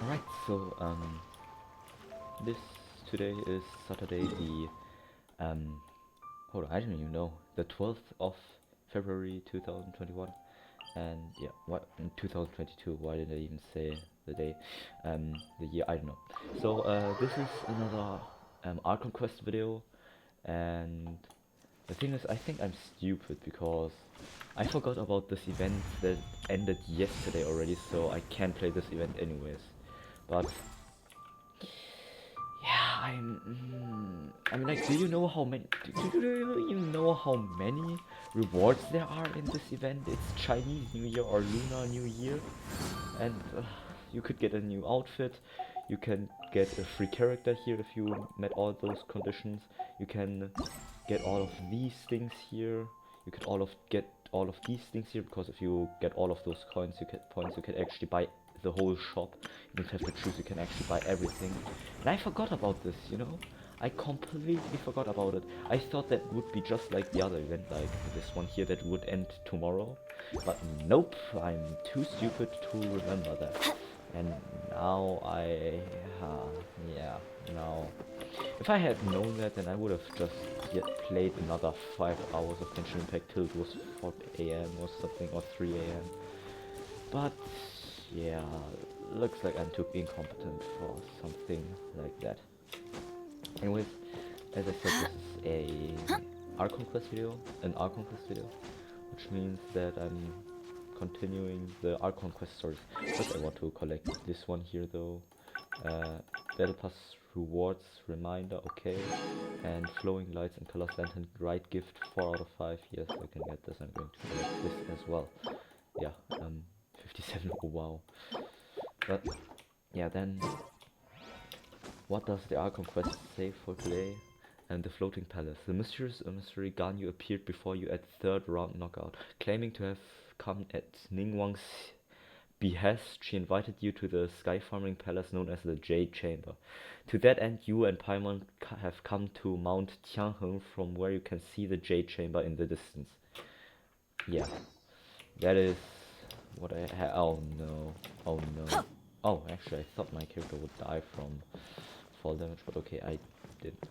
Alright, so this today is Saturday the hold on, I don't even know, the 12th of February 2021, and yeah, what in 2022? Why did I even say the day, the year? I don't know. So this is another Archon Quest video, and the thing is, I think I'm stupid because I forgot about this event that ended yesterday already, so I can't play this event anyways. But yeah, I mean, like, do you know how many? Do you even know how many rewards there are in this event? It's Chinese New Year or Lunar New Year, and you could get a new outfit. You can get a free character here if you met all those conditions. You can get all of these things here. You can get all of these things here because if you get all of those coins, you get points. You can actually buy the whole shop. You don't have to choose. You can actually buy everything. And I forgot about this. You know, I completely forgot about it. I thought that would be just like the other event, like this one here that would end tomorrow. But nope, I'm too stupid to remember that. And now yeah, now, if I had known that, then I would have just played another 5 hours of Genshin Impact till it was 4 AM or something, or 3 AM. But yeah, looks like I'm too incompetent for something like that. Anyways, as I said, this is an Archon Quest video, which means that I'm continuing the Archon Quest stories. First I want to collect this one here though. Battle Pass rewards, reminder, okay. And Flowing Lights and Colors Lantern, right gift, 4 out of 5. Yes, I can get this. I'm going to collect this as well. Yeah, 57, oh wow. But yeah, then what does the Archon Quest say for today? And the Floating Palace. The mysterious emissary Ganyu appeared before you at third round knockout, claiming to have come at Niguang's behest. She invited you to the sky farming palace known as the Jade Chamber. To that end, you and Paimon have come to Mount Tianheng, from where you can see the Jade Chamber in the distance. Yeah, that is what I have. Oh no, oh no. Oh, actually, I thought my character would die from fall damage, but okay, I didn't.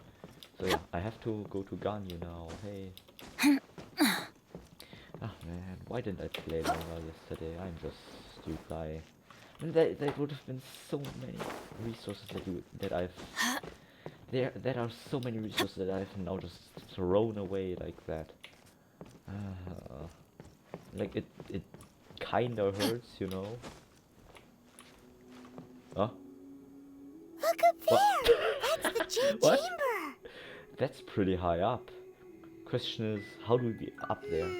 So yeah, I have to go to Ganyu now. Hey. Ah man, why didn't I play longer yesterday? I'm just stupid. And there would have been so many resources that I've there are so many resources that I've now just thrown away like that. Like it kinda hurts, you know. Huh? Look up there! What? That's the Jade What? Chamber! That's pretty high up. Question is, how do we get up there?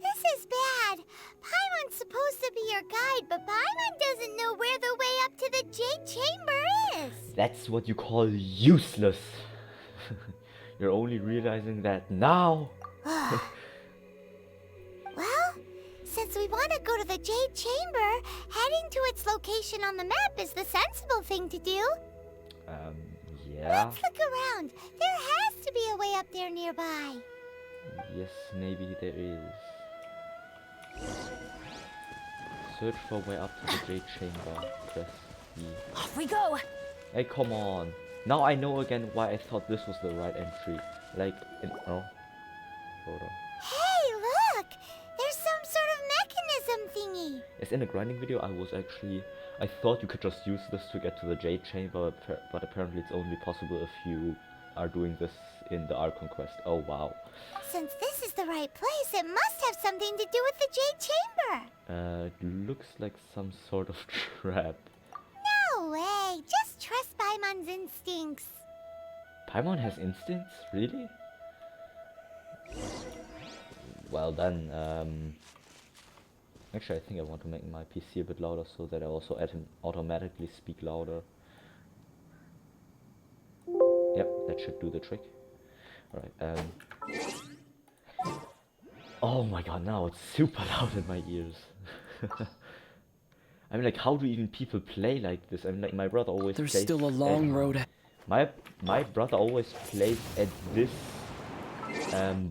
This is bad. Paimon's supposed to be your guide, but Paimon doesn't know where the way up to the Jade Chamber is. That's what you call useless. You're only realizing that now. Well, since we want to go to the Jade Chamber, heading to its location on the map is the sensible thing to do. Yeah. Let's look around. There has to be a way up there nearby. Yes, maybe there is. Search for way up to the Jade Chamber. Press E. Off we go. Hey, come on. Now I know again why I thought this was the right entry. Like, oh. Hold on. Hey, look! There's some sort of mechanism thingy. As in a grinding video, I thought you could just use this to get to the Jade Chamber, but apparently it's only possible if you are doing this in the Archon Quest. Oh wow. Since this is the right place, it must have something to do with the Jade Chamber. It looks like some sort of trap. No way! Just trust Paimon's instincts. Paimon has instincts? Really? Well then, actually I think I want to make my PC a bit louder so that I also automatically speak louder. Yep, that should do the trick. Alright, oh my god, now it's super loud in my ears. I mean, like, how do even people play like this? I mean, like, my brother always plays... There's still a long road. My brother always plays at this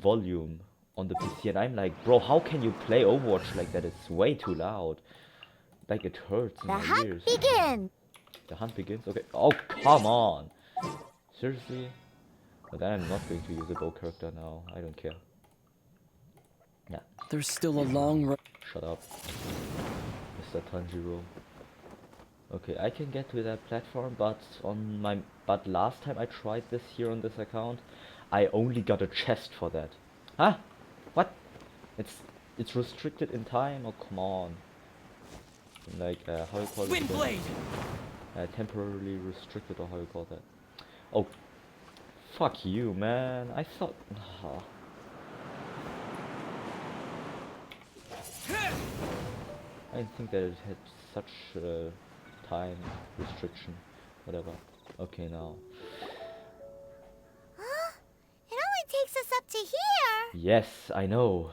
volume on the PC, and I'm like, bro, how can you play Overwatch like that? It's way too loud. Like, it hurts in The my hunt ears. begins. The hunt begins? Okay. Oh, come on! Seriously? But then I'm not going to use a bow character now. I don't care. Yeah. There's still a long road. Shut up, Mr. Tanjiro. Okay, I can get to that platform, but last time I tried this here on this account, I only got a chest for that. Huh? What? It's restricted in time? Oh, come on. Like, how you call it? Windblade! Temporarily restricted, or how you call that? Oh, fuck you, man. I thought... I didn't think that it had such a time restriction. Whatever. Okay, now. Huh? It only takes us up to here. Yes, I know.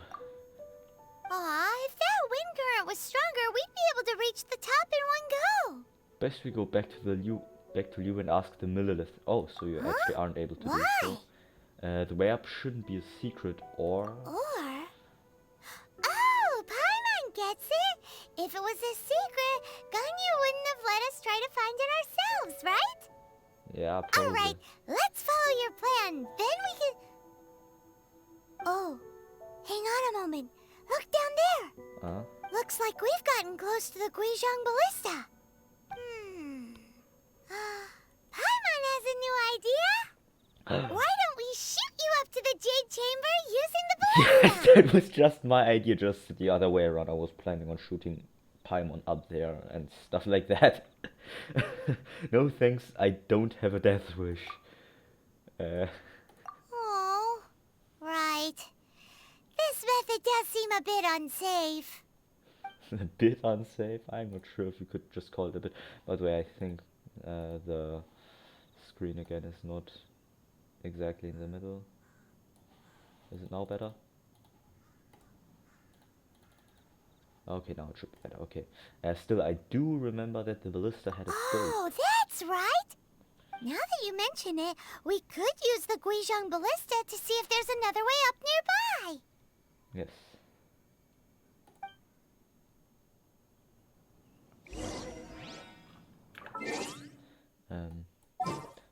Aw, if that wind current was stronger, we'd be able to reach the top in one go. Best we go back to Liu and ask the Millilith. Oh, so you actually aren't able to do so. The way up shouldn't be a secret, or... Oh, Paimon gets it. If it was a secret, Ganyu wouldn't have let us try to find it ourselves, right? Yeah, probably. Alright, let's follow your plan. Then we can... Oh, hang on a moment. Look down there. Looks like we've gotten close to the Guizhong Ballista. Paimon has a new idea. Why don't we shoot you up to the Jade Chamber using the ballista? Yes, that was just my idea, just the other way around. I was planning on shooting Paimon up there and stuff like that. No thanks, I don't have a death wish. Oh, right. This method does seem a bit unsafe. A bit unsafe? I'm not sure if you could just call it a bit. By the way, I think the screen again is not exactly in the middle. Is it now better? Okay, now it should be better. Okay. Still, I do remember that the ballista had a scope. Oh, that's right. Now that you mention it, we could use the Guizhong Ballista to see if there's another way up nearby. Yes.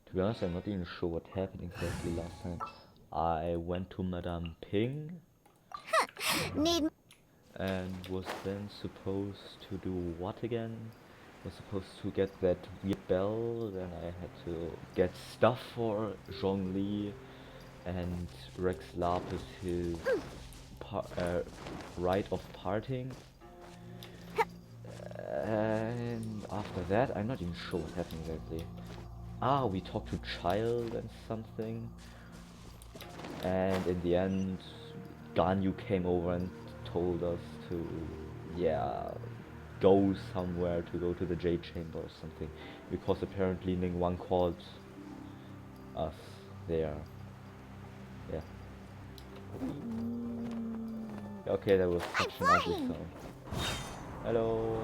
To be honest, I'm not even sure what happened exactly last time. I went to Madame Ping Need... and was then supposed to do what again? Was supposed to get that weird bell, then I had to get stuff for Zhongli and Rex Lapis his rite of parting. And after that, I'm not even sure what happened exactly. Ah, we talked to Child and something. And in the end, Ganyu came over and told us to, yeah, go somewhere, to go to the Jade Chamber or something. Because apparently Niguang called us there. Yeah. Okay, that was such an ugly sound. Hello.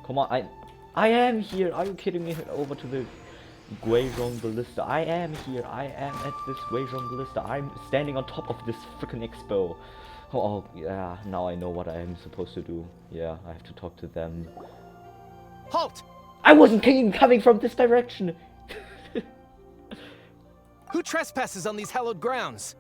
Come on, I am here. Are you kidding me? Over to the Guizhong Ballista. I am here. I am at this Guizhong Ballista. I'm standing on top of this freaking expo. Oh, yeah. Now I know what I am supposed to do. Yeah, I have to talk to them. Halt! I wasn't coming from this direction. Who trespasses on these hallowed grounds?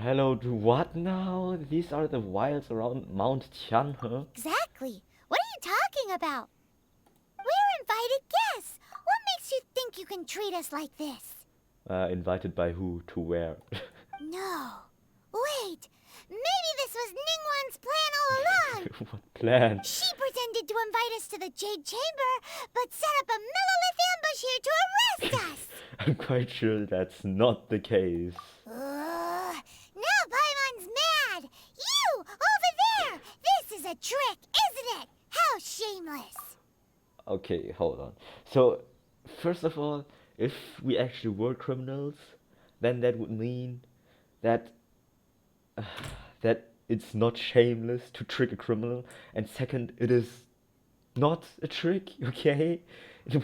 Hello to what now? These are the wilds around Mount Tian, huh? Exactly. What are you talking about? We're invited guests. What makes you think you can treat us like this? Invited by who? To where? No. Wait. Maybe this was Ningguang's plan all along. What plan? She pretended to invite us to the Jade Chamber, but set up a Millilith ambush here to arrest us. I'm quite sure that's not the case. Now Paimon's mad. You, over there. This is a trick, isn't it? How shameless. Okay, hold on. So, first of all, if we actually were criminals, then that would mean that that it's not shameless to trick a criminal, and second, it is not a trick, okay?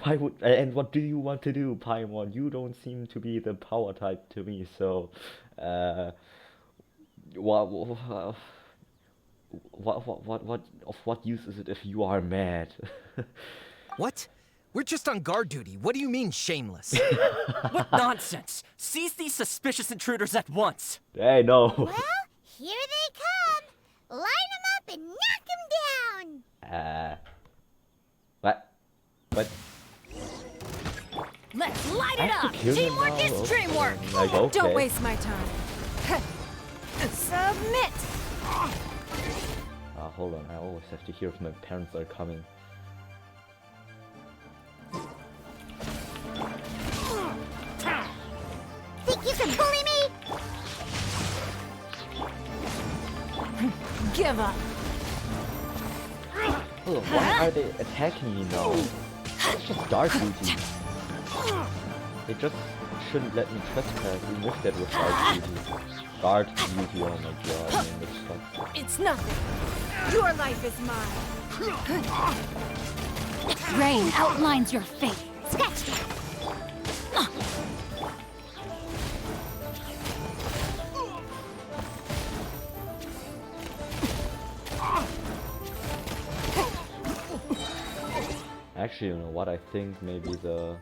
Why would and what do you want to do, Paimon? You don't seem to be the power type to me, so what of what use is it if you are mad? What? We're just on guard duty. What do you mean, shameless? What nonsense! Seize these suspicious intruders at once! Hey, no. Well, here they come. Line them up and knock them down. What? What? Let's light I it have up! to kill them Teamwork now? is Okay. dreamwork! Like, okay. Don't waste my time. Submit! Hold on. I always have to hear if my parents are coming. Think you can bully me? Give up! Oh, why are they attacking me now? It's just guard duty. They just shouldn't let me trespass. You missed that with guard duty. Guard duty, oh my god, man, that sucks. It's nothing. Your life is mine. Rain outlines your fate. Scratch that. Actually, you know what? I think maybe the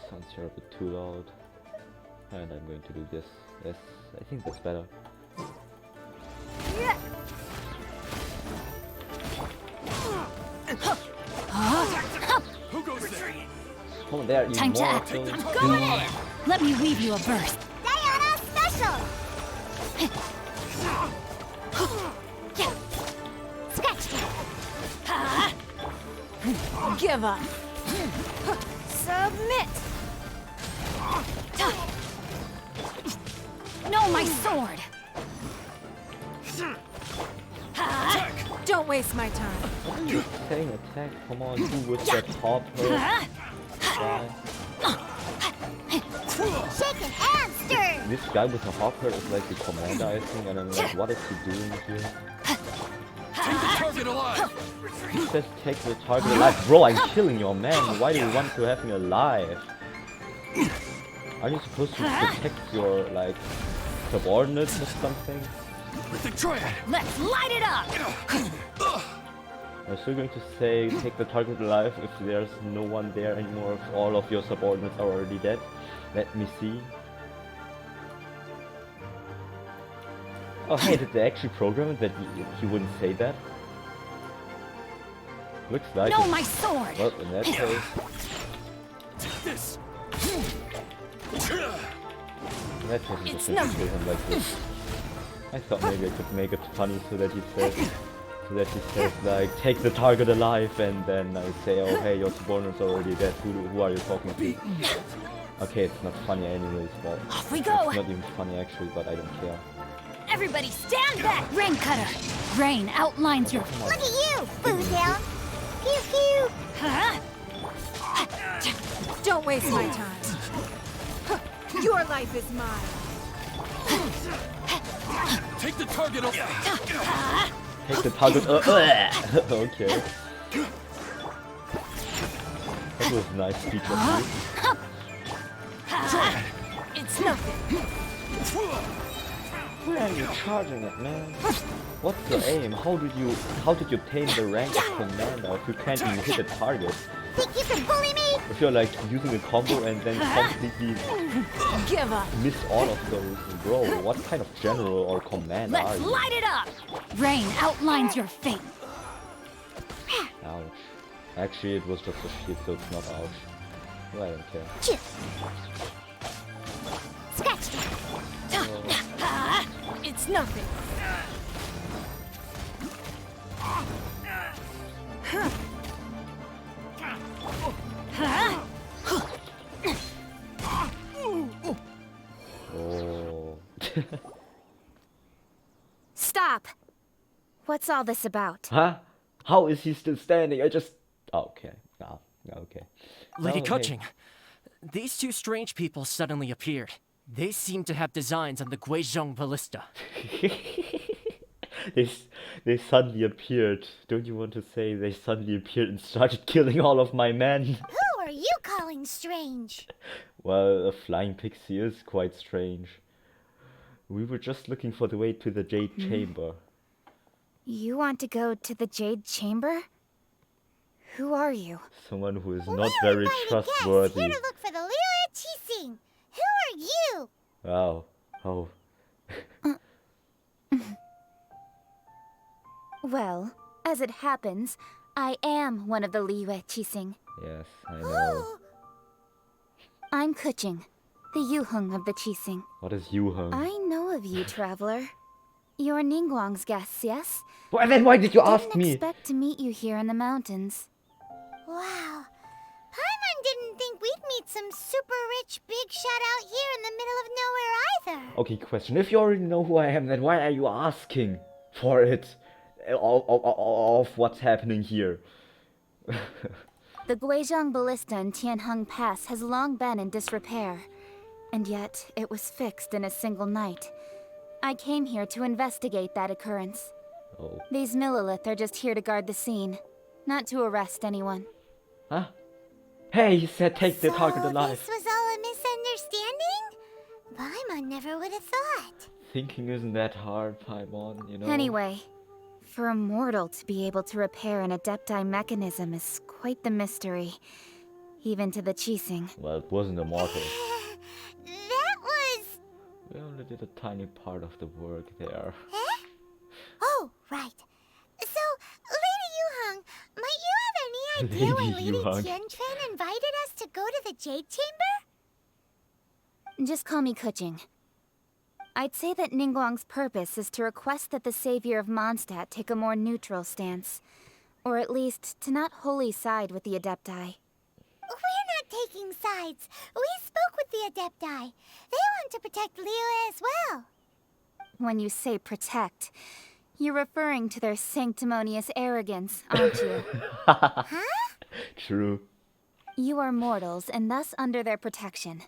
sounds here a bit too loud, and I'm going to do this. Yes, I think that's better. Who goes there? Oh, there you Time to act. mortal. I'm going in! Let me weave you a burst. Diana special. Scratch that. Give up. Submit. No, my sword. Don't waste my time. Saying attack, come on, who with that top guy? Shake and hamster. This guy with the hopper is like the commander, I think, and I'm like, what is he doing here? Take the target alive! He says take the target alive. Bro, I'm killing your man. Why do you want to have me alive? Aren't you supposed to protect your, like, subordinates or something? The triad! Let's light it up. I'm still going to say take the target alive if there's no one there anymore, if all of your subordinates are already dead. Let me see. Oh hey, did they actually program it that he wouldn't say that? Looks like No, it. my sword. Well, in that case, This! I just It's kill nothing. him like this. I thought maybe I could make it funny so that he says like take the target alive, and then I say, oh hey, your subordinate's already dead. Who are you talking to? Okay, it's not funny anyways, but Off we it's go. not even funny actually, but I don't care. Everybody stand back. Rain cutter. Rain outlines your. Look at you, Bootown. Pew pew. Huh? Don't waste my time. Your life is mine. Take the target off! Take the target. Okay. That was a nice speech of you. It's nothing. Where are you charging it, man? What's your aim? How did you obtain the rank of commander if you can't even hit a target? Think you can bully me? If you're like using a combo and then completely Give up. miss all of those, bro, what kind of general or commander are Let's you? light it up. Rain outlines your fate. Ouch. Actually, it was just a shield, so it's not ouch. Well, I don't care. Chew. Scratch that. It's nothing. Oh. Stop. What's all this about? Huh? How is he still standing? I just... Oh, okay. No. Okay. Lady Oh, hey. Kuching, these two strange people suddenly appeared. They seem to have designs on the Guizhong ballista. they suddenly appeared. Don't you want to say they suddenly appeared and started killing all of my men? Who are you calling strange? Well, a flying pixie is quite strange. We were just looking for the way to the Jade Chamber. You want to go to the Jade Chamber? Who are you? Someone who is We're not very invited guests trustworthy. here to look for the Liyue Qixing. Who are you? Wow. Oh. Well, as it happens, I am one of the Liyue Qixing. Yes, I know. Who? I'm Kuching, the Yuheng of the Qixing. What is Yuheng? I know of you, traveler. You're Niguang's guests, yes? Well, then why did you ask Didn't me? expect to meet you here in the mountains. Wow. Paimon didn't think we'd meet some super rich big shot out here in the middle of nowhere either. Okay, question. If you already know who I am, then why are you asking for it? Of what's happening here? The Guizhong Ballista in Tianheng Pass has long been in disrepair, and yet it was fixed in a single night. I came here to investigate that occurrence. Oh. These Millilith are just here to guard the scene, not to arrest anyone. Huh? Hey, you said take the target So alive. this was all a misunderstanding? Paimon never would have thought. Thinking isn't that hard, Paimon, you know? Anyway, for a mortal to be able to repair an Adepti mechanism is quite the mystery, even to the Qixing. Well, it wasn't a mortal. That was... We only did a tiny part of the work there. Eh? Oh, right. So, Lady Yuheng, might you have any idea why Lady Lady Yuheng. Tianquan invited us to go to the Jade Chamber? Just call me Kuching. I'd say that Ningguang's purpose is to request that the savior of Mondstadt take a more neutral stance. Or at least, to not wholly side with the Adepti. We're not taking sides. We spoke with the Adepti. They want to protect Liyue as well. When you say protect, you're referring to their sanctimonious arrogance, aren't you? True. You are mortals, and thus under their protection.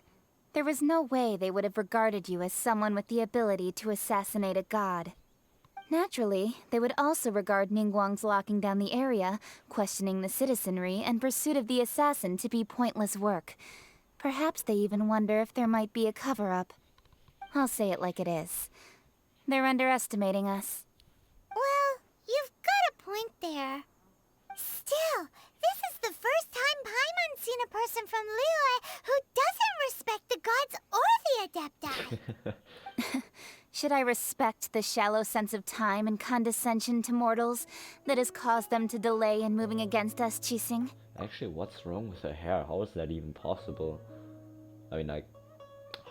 There was no way they would have regarded you as someone with the ability to assassinate a god. Naturally, they would also regard Ningguang's locking down the area, questioning the citizenry, and pursuit of the assassin to be pointless work. Perhaps they even wonder if there might be a cover-up. I'll say it like it is. They're underestimating us. Well, you've got a point there. Still, this is the first time Paimon's seen a person from Liyue who doesn't respect the gods or the Adepti. Should I respect the shallow sense of time and condescension to mortals that has caused them to delay in moving against us, Qixing? Actually, what's wrong with her hair? How is that even possible? I mean, like,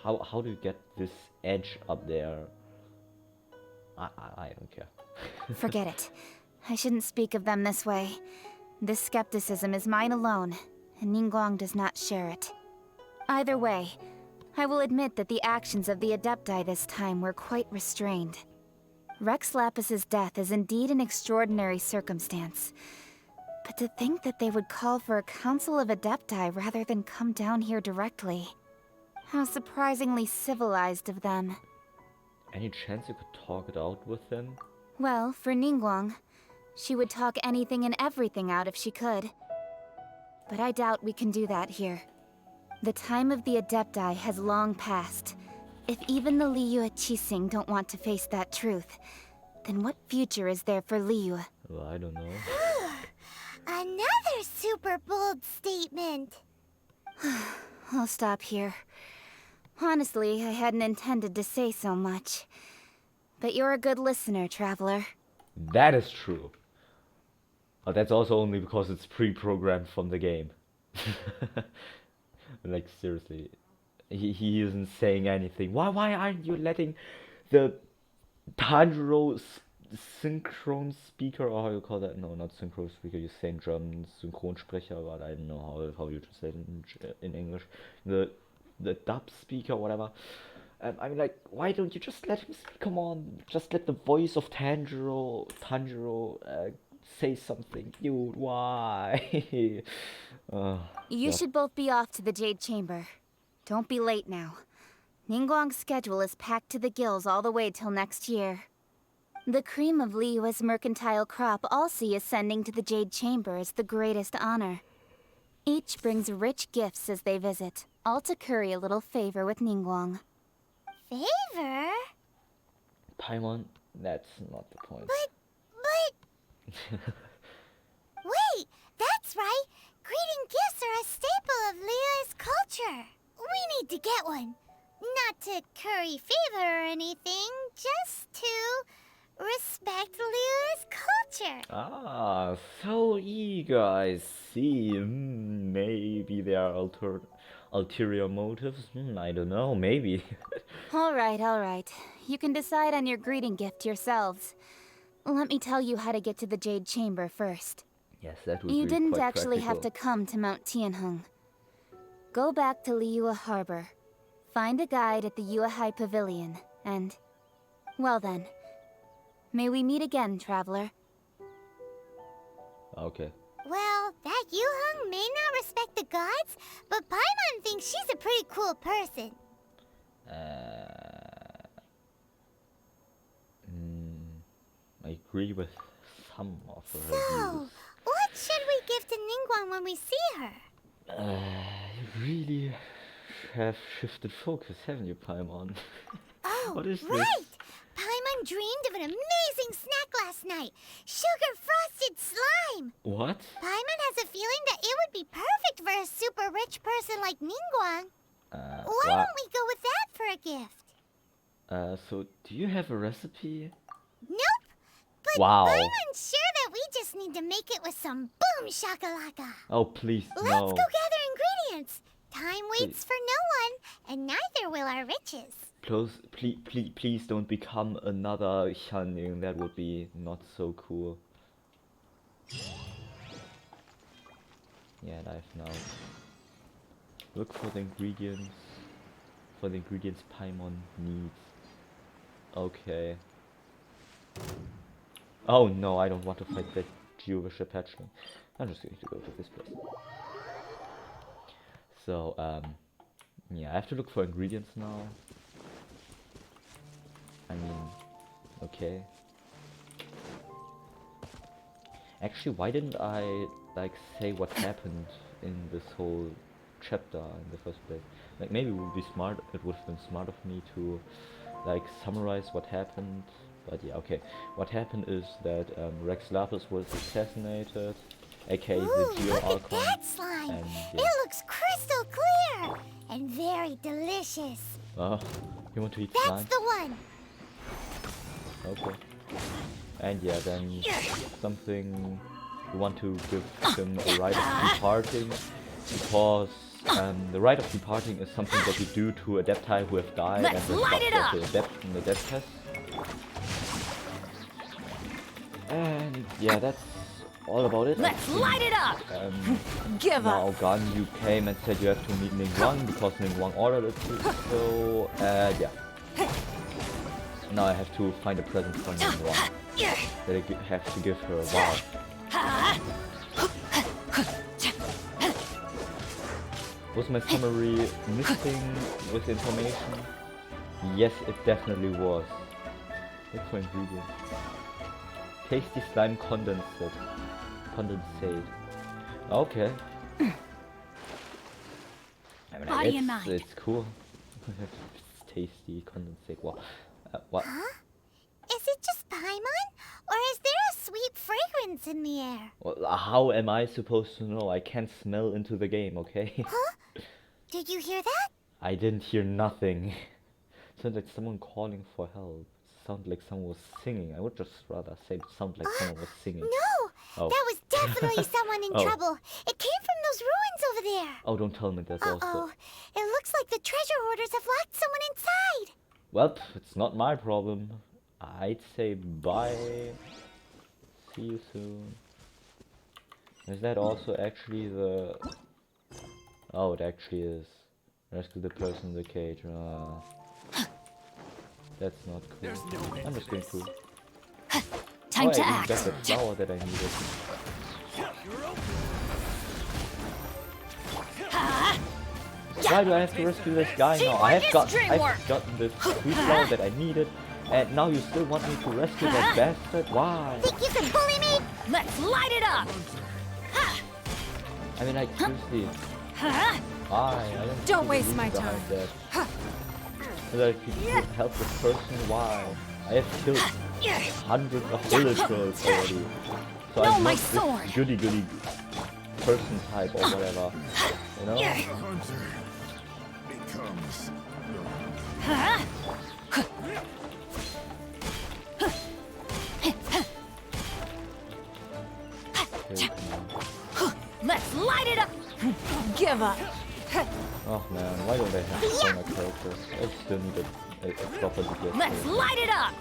how do you get this edge up there? I don't care. Forget it. I shouldn't speak of them this way. This skepticism is mine alone, and Ningguang does not share it. Either way, I will admit that the actions of the Adepti this time were quite restrained. Rex Lapis's death is indeed an extraordinary circumstance. But to think that they would call for a council of Adepti rather than come down here directly. How surprisingly civilized of them. Any chance you could talk it out with them? Well, for Ningguang, she would talk anything and everything out if she could. But I doubt we can do that here. The time of the Adepti has long passed. If even the Liyue Qixing don't want to face that truth, then what future is there for Liyue? Well, I don't know. Another super bold statement. I'll stop here. Honestly, I hadn't intended to say so much. But you're a good listener, traveler. That is true. But that's also only because it's pre-programmed from the game. Like, seriously. He isn't saying anything. Why aren't you letting the Tanjiro synchron speaker, or how you call that? No, not synchron speaker, you say in German Synchronsprecher, but I don't know how you translate it in English. The dub speaker, whatever. I mean, like, why don't you just let him speak? Come on, just let the voice of Tanjiro say something. Dude, why? You should both be off to the Jade Chamber. Don't be late now. Ningguang's schedule is packed to the gills all the way till next year. The cream of Liyue's mercantile crop all see ascending to the Jade Chamber as the greatest honor. Each brings rich gifts as they visit, all to curry a little favor with Niguang. Favor? Paimon, that's not the point. But... Wait, that's right! Greeting gifts are a staple of Liyue's culture. We need to get one. Not to curry favor or anything, just to respect Liyue's culture. Ah, so eager, I see. Maybe there are ulterior motives. I don't know, maybe. All right. You can decide on your greeting gift yourselves. Let me tell you how to get to the Jade Chamber first. Yes, that would You be didn't quite actually have to practical. come to Mount Tianheng. Go back to Liyue Harbor. Find a guide at the Yuehai Pavilion, and... Well then. May we meet again, traveler. Okay. Well, that Yuheng may not respect the gods, but Paimon thinks she's a pretty cool person. I agree with some of her So, views. what should we give to Niguang when we see her? You really have shifted focus, haven't you, Paimon? Oh, What is this? right! Paimon dreamed of an amazing snack last night. Sugar-frosted slime! What? Paimon has a feeling that it would be perfect for a super rich person like Niguang. Why don't we go with that for a gift? So do you have a recipe? Nope! But Wow. Paimon's sure that we just need to make it with some boom shakalaka. Oh, please, Let's no. go gather ingredients. Time waits for no one, and neither will our riches. Please don't become another Xianying. That would be not so cool. Yeah, life now. Look for the ingredients. For the ingredients Paimon needs. Okay. Oh no, I don't want to fight that Jewish hatchling. I'm just going to go to this place. So, yeah, I have to look for ingredients now. I mean, okay. Actually, why didn't I, like, say what happened in this whole chapter in the first place? Like, maybe it would be smart, it would have been smart of me to, like, summarize what happened. But yeah, okay. What happened is that Rex Lapis was assassinated, aka the Ooh, Geo look at Archon. that slime! And, It looks crystal clear! And very delicious. You want to eat That's slime? the one! Okay. And yeah, then something you want to give him the right of departing, because the right of departing is something that you do to adepti who have died Let's and light it up! the adept in the death test. And yeah, that's all about it. Let's light it up! Give Now up! Ganyu came and said you have to meet Niguang because Niguang ordered it to, so yeah. Now I have to find a present for Niguang that I have to give her. Wow. Was my summary missing with information? Yes, it definitely was. Look for ingredients. Tasty slime condensate. Okay. I mean, Body and mind. it's cool. It's tasty condensate. Well, what? Huh? Is it just Paimon? Or is there a sweet fragrance in the air? Well, how am I supposed to know? I can't smell into the game, okay? Huh? Did you hear that? I didn't hear nothing. Sounded like someone calling for help. Sounded like someone was singing. I would just rather say it sounded like someone was singing. No! Oh. That was definitely someone in Oh. trouble. It came from those ruins over there. Oh, don't tell me that also. Uh-oh. It looks like the treasure hoarders have locked someone inside. Well, it's not my problem. I'd say bye. See you soon. Is that also actually the... Oh, it actually is. Rescue the person in the cage. That's not cool. I'm just going to... Time oh, to I didn't act! get the flower that I needed. Why do I have to rescue this guy now? Teamwork is I've dreamwork. gotten this sweet flower that I needed. And now you still want me to rescue that bastard? Why? Think you can bully me? Let's light it up! I mean, like, seriously. Why? I Don't see the waste reason my behind time. that. Like, you could help this person, why? I have killed hundreds of bullet trolls already. So No, I'm my not sword. this goody person type or whatever. You know? Okay, Let's light it up! Give up! oh man, why don't they have stronger characters? I still need a proper DPS. Let's light it up!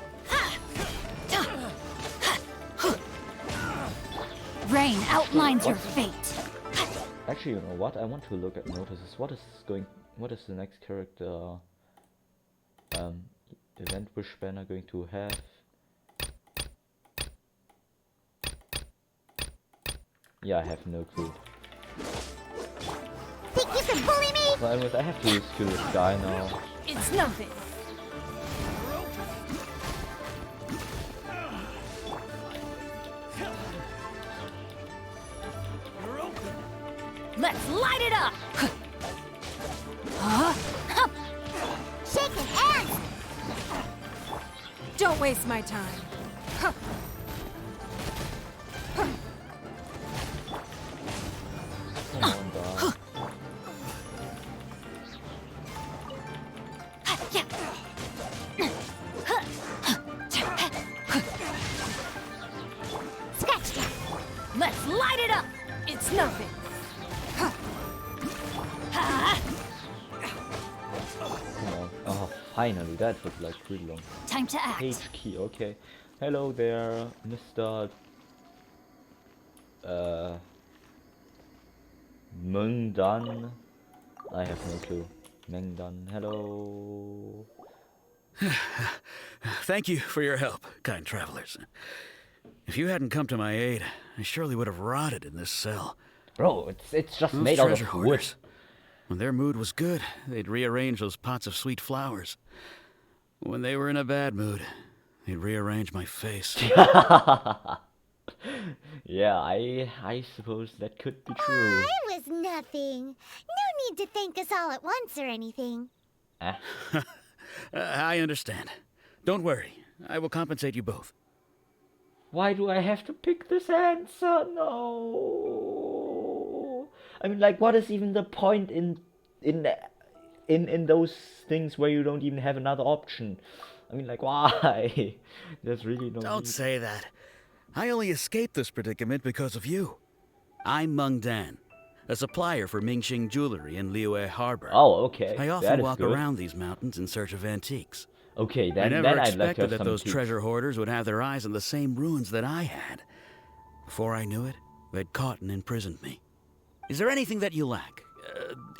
Rain outlines your fate. Actually, you know what? I want to look at notices. What is the next character event wish banner going to have? Yeah, I have no clue. Think you can bully me? Well, anyways, I have to rescue this guy now. It's nothing. Let's light it up! Shaking hands! Don't waste my time. Come on, dog. Scratch ya! Let's light it up! It's nothing. Come on. Oh, finally, that was like pretty long. Time to act. H key, okay. Hello there, Mr. Mengdan. I have no clue. Mengdan, hello. Thank you for your help, kind travelers. If you hadn't come to my aid, I surely would have rotted in this cell. Bro, it's just Those made out treasure of wood. hoarders, when their mood was good, they'd rearrange those pots of sweet flowers. When they were in a bad mood, they'd rearrange my face. Yeah, I suppose that could be true. It was nothing. No need to thank us all at once or anything. Eh? I understand. Don't worry, I will compensate you both. Why do I have to pick this answer? No. I mean, like, what is even the point in those things where you don't even have another option? I mean, like, why? There's really no Don't need. say that. I only escaped this predicament because of you. I'm Meng Dan, a supplier for Mingxing Jewelry in Liyue Harbor. Oh, okay. I that often is walk good. around these mountains in search of antiques. Okay, I then never I'd like to expected have that some those tips. treasure hoarders would have their eyes on the same ruins that I had. Before I knew it, they'd caught and imprisoned me. Is there anything that you lack?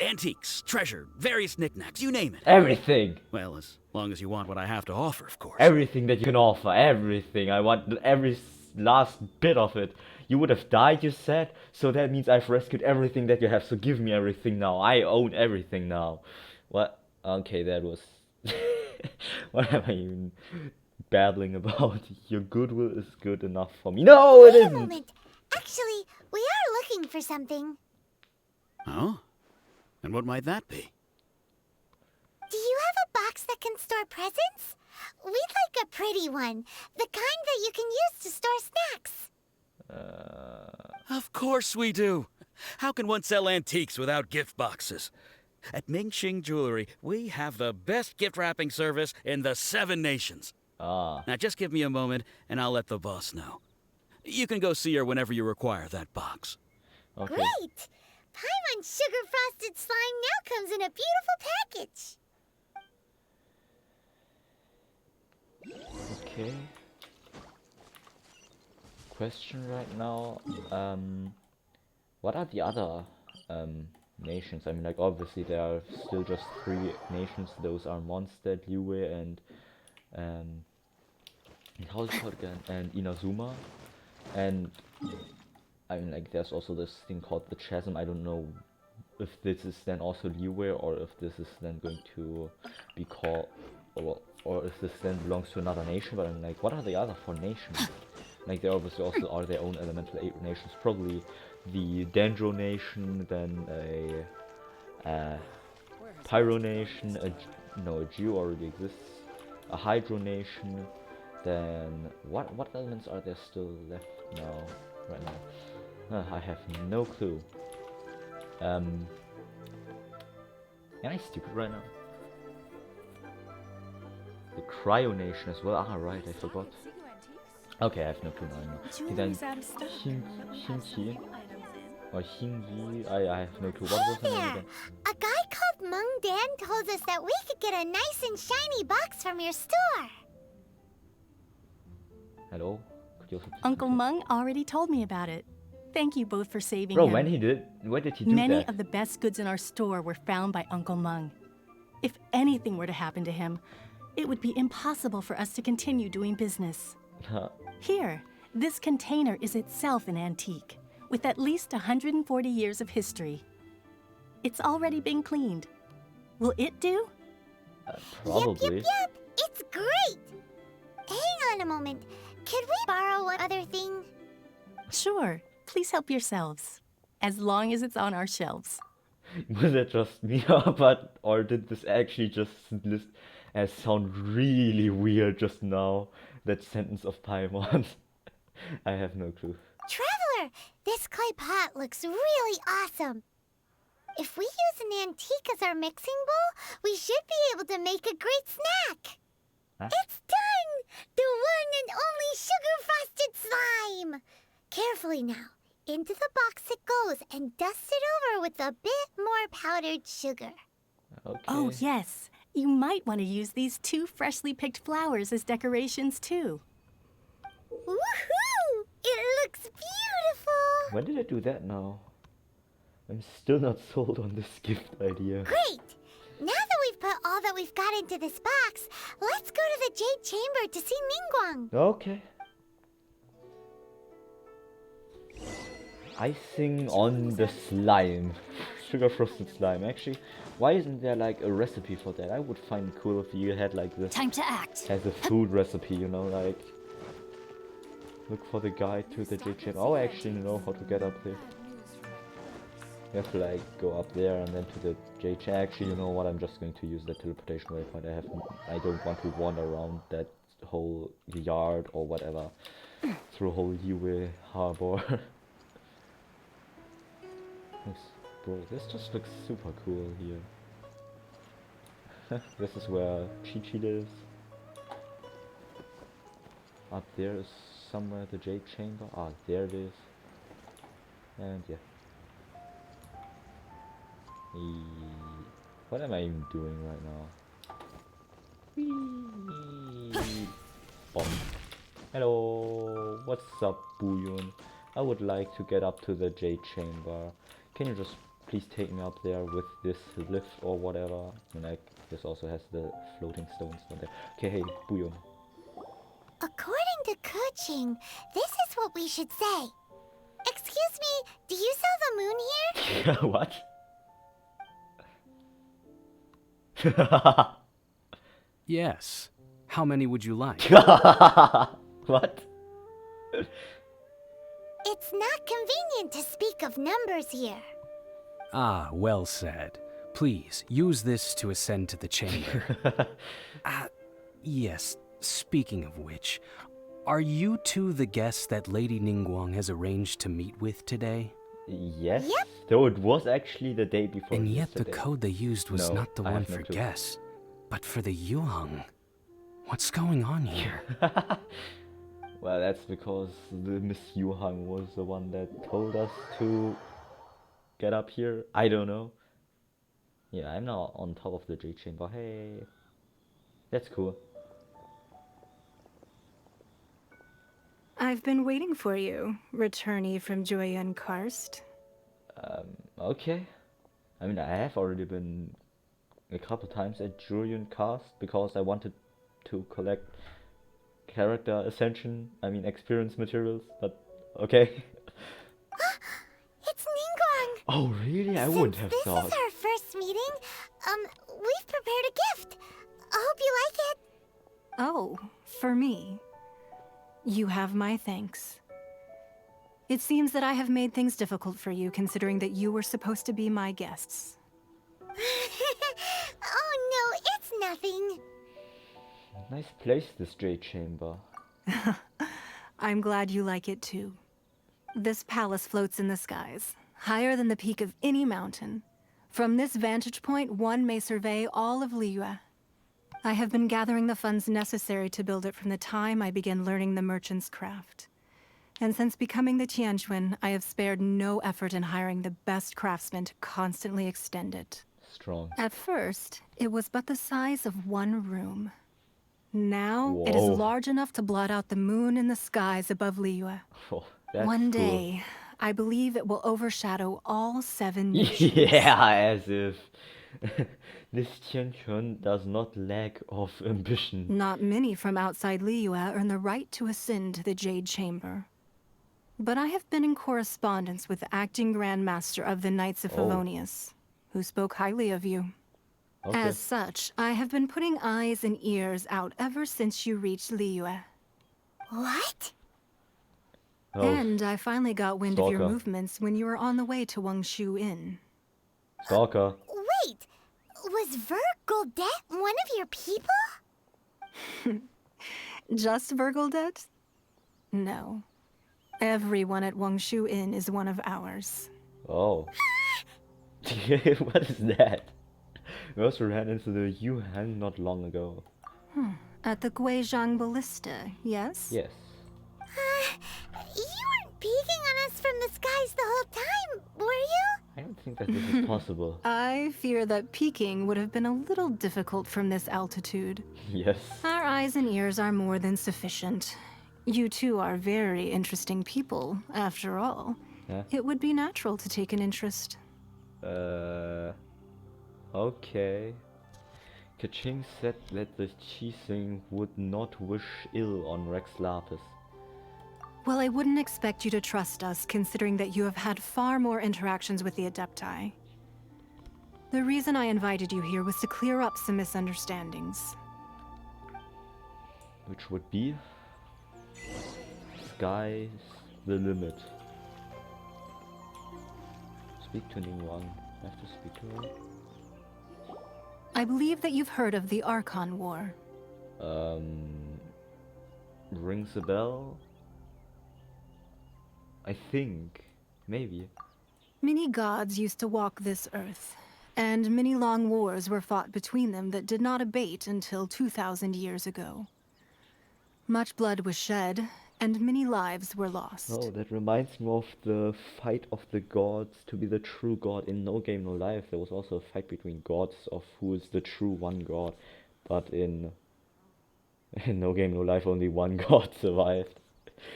Antiques, treasure, various knickknacks, you name it. Everything. Well, as long as you want what I have to offer, of course. Everything that you can offer. Everything. I want every last bit of it. You would have died, you said? So that means I've rescued everything that you have. So give me everything now. I own everything now. What? Okay, that was... What am I even babbling about? Your goodwill is good enough for me. No, it Wait a isn't! moment. Actually, we are looking for something. Oh? And what might that be? Do you have a box that can store presents? We'd like a pretty one. The kind that you can use to store snacks. Of course we do. How can one sell antiques without gift boxes? At Mingxing Jewelry, we have the best gift wrapping service in the 7 nations. Ah. Now just give me a moment and I'll let the boss know. You can go see her whenever you require that box. Okay. Great! Paimon sugar frosted slime now comes in a beautiful package. Okay. Question right now. What are the other nations? I mean, like, obviously there are still just 3 nations. Those are Mondstadt, Liyue, and how is it called again? And Inazuma. And I mean, like, there's also this thing called the Chasm. I don't know if this is then also Liyue or if this is then going to be called, or well, or if this then belongs to another nation, but I'm like, what are the other 4 nations? Like, they obviously also are their own elemental nations. Probably the Dendro nation, then a Pyro nation, no, a Geo already exists, a Hydro nation, then what elements are there still left now, right now? I have no clue. Am I stupid right now? The Cryo nation as well. Ah, right, I forgot. Okay, I have no clue now. Okay, then Hinki or Hingi. I have no clue. What was the name again? A guy called Mung Dan told us that we could get a nice and shiny box from your store. Hello? Could you also Uncle Mung already told me about it. Thank you both for saving Bro, him. when did he do Many that? of the best goods in our store were found by Uncle Mung. If anything were to happen to him, it would be impossible for us to continue doing business. Here, this container is itself an antique, with at least 140 years of history. It's already been cleaned. Will it do? Probably. Yep, it's great! Hang on a moment. Could we borrow one other thing? Sure, please help yourselves. As long as it's on our shelves. Was that just me, or did this actually just sound really weird just now? That sentence of Paimon. I have no clue. Traveler, this clay pot looks really awesome. If we use an antique as our mixing bowl, we should be able to make a great snack. Huh? It's done! The one and only sugar-frosted slime! Carefully now. Into the box it goes and dust it over with a bit more powdered sugar. Okay. Oh, yes. You might want to use these 2 freshly picked flowers as decorations, too. Woohoo! It looks beautiful! When did I do that now? I'm still not sold on this gift idea. Great! Now that we've put all that we've got into this box, let's go to the Jade Chamber to see Niguang. Okay. Icing on the slime. Sugar frosted slime. Actually, why isn't there like a recipe for that? I would find it cool if you had like this. Time to act. As a food recipe, you know, like. Look for the guide to the Jade Chamber. Oh, I actually know how to get up there. You have to like go up there and then to the Jade Chamber. Actually, you know what? I'm just going to use the teleportation waypoint. I don't want to wander around that whole yard or whatever through whole Yue Harbor. Bro, this just looks super cool here. This is where Chi-Chi lives. Up there is somewhere the Jade Chamber. Ah, there it is. And yeah. What am I even doing right now? Whee! Bomb. Hello, what's up, Bouillon? I would like to get up to the Jade Chamber. Can you just please take me up there with this lift or whatever? And like, this also has the floating stones down there. Okay, hey, Bouillon. According to Kuching, this is what we should say. Excuse me, do you sell the moon here? What? Yes. How many would you like? What? It's not convenient to speak of numbers here. Ah, well said. Please, use this to ascend to the chamber. Yes, speaking of which, are you two the guests that Lady Niguang has arranged to meet with today? Yes. Yep. Though it was actually the day before. And yet the yesterday. code they used was No, not the I one have no for clue. guests, but for the Yuheng. What's going on here? Well, that's because the Miss Yuhang was the one that told us to get up here. I don't know. Yeah, I'm now on top of the Jade Chamber. Hey. That's cool. I've been waiting for you, returnee from Joyun Karst. Okay. I mean, I have already been a couple times at Julian Cast because I wanted to collect character ascension, experience materials, but okay. It's Niguang! Oh, really? I wouldn't have This thought. is our first meeting. We've prepared a gift. I hope you like it. Oh, for me. You have my thanks. It seems that I have made things difficult for you, considering that you were supposed to be my guests. Oh no, it's nothing. Nice place, this Jade Chamber. I'm glad you like it too. This palace floats in the skies, higher than the peak of any mountain. From this vantage point, one may survey all of Liyue. I have been gathering the funds necessary to build it from the time I began learning the merchant's craft. And since becoming the Tianquan, I have spared no effort in hiring the best craftsmen to constantly extend it. Strong. At first, it was but the size of one room. Now, it is Whoa. large enough to blot out the moon in the skies above Liyue. Oh, that's One cool. day, I believe it will overshadow all 7 nations. Yeah, as if this Tianquan does not lack of ambition. Not many from outside Liyue earn the right to ascend to the Jade Chamber. But I have been in correspondence with the acting Grand Master of the Knights of Felonius, who spoke highly of you. Okay. As such, I have been putting eyes and ears out ever since you reached Liyue. What? Oh, And I finally got wind of your Stalker. movements when you were on the way to Wangshu Inn. Stalker. Wait, was Vergoldet one of your people? Just Vergoldet? No. Everyone at Wangshu Inn is one of ours. Oh. What is that? We also ran into the Yuhan not long ago. At the Guizhang Ballista, yes? Yes. You weren't peeking on us from the skies the whole time, were you? I don't think that this is possible. I fear that peeking would have been a little difficult from this altitude. Yes. Our eyes and ears are more than sufficient. You two are very interesting people, after all. Yeah. It would be natural to take an interest. Okay. Kaching said that the Qixing would not wish ill on Rex Lapis. Well, I wouldn't expect you to trust us, considering that you have had far more interactions with the Adepti. The reason I invited you here was to clear up some misunderstandings. Which would be... Sky's the limit. Speak to Niguang. I have to speak to her. I believe that you've heard of the Archon War. Rings a bell? I think. Maybe. Many gods used to walk this earth, and many long wars were fought between them that did not abate until 2,000 years ago. Much blood was shed, and many lives were lost. Oh, that reminds me of the fight of the gods to be the true god in No Game No Life. There was also a fight between gods of who is the true one god. But in No Game No Life only one god survived.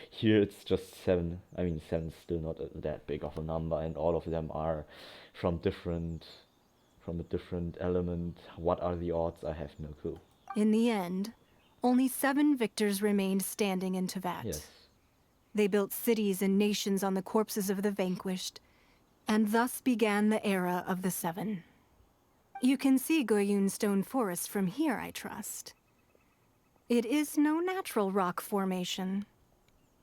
Here it's just 7. I mean, 7 is still not that big of a number, and all of them are from a different element. What are the odds? I have no clue. In the end, only 7 victors remained standing in Teyvat. Yes. They built cities and nations on the corpses of the vanquished, and thus began the era of the 7. You can see Goyun Stone Forest from here, I trust. It is no natural rock formation.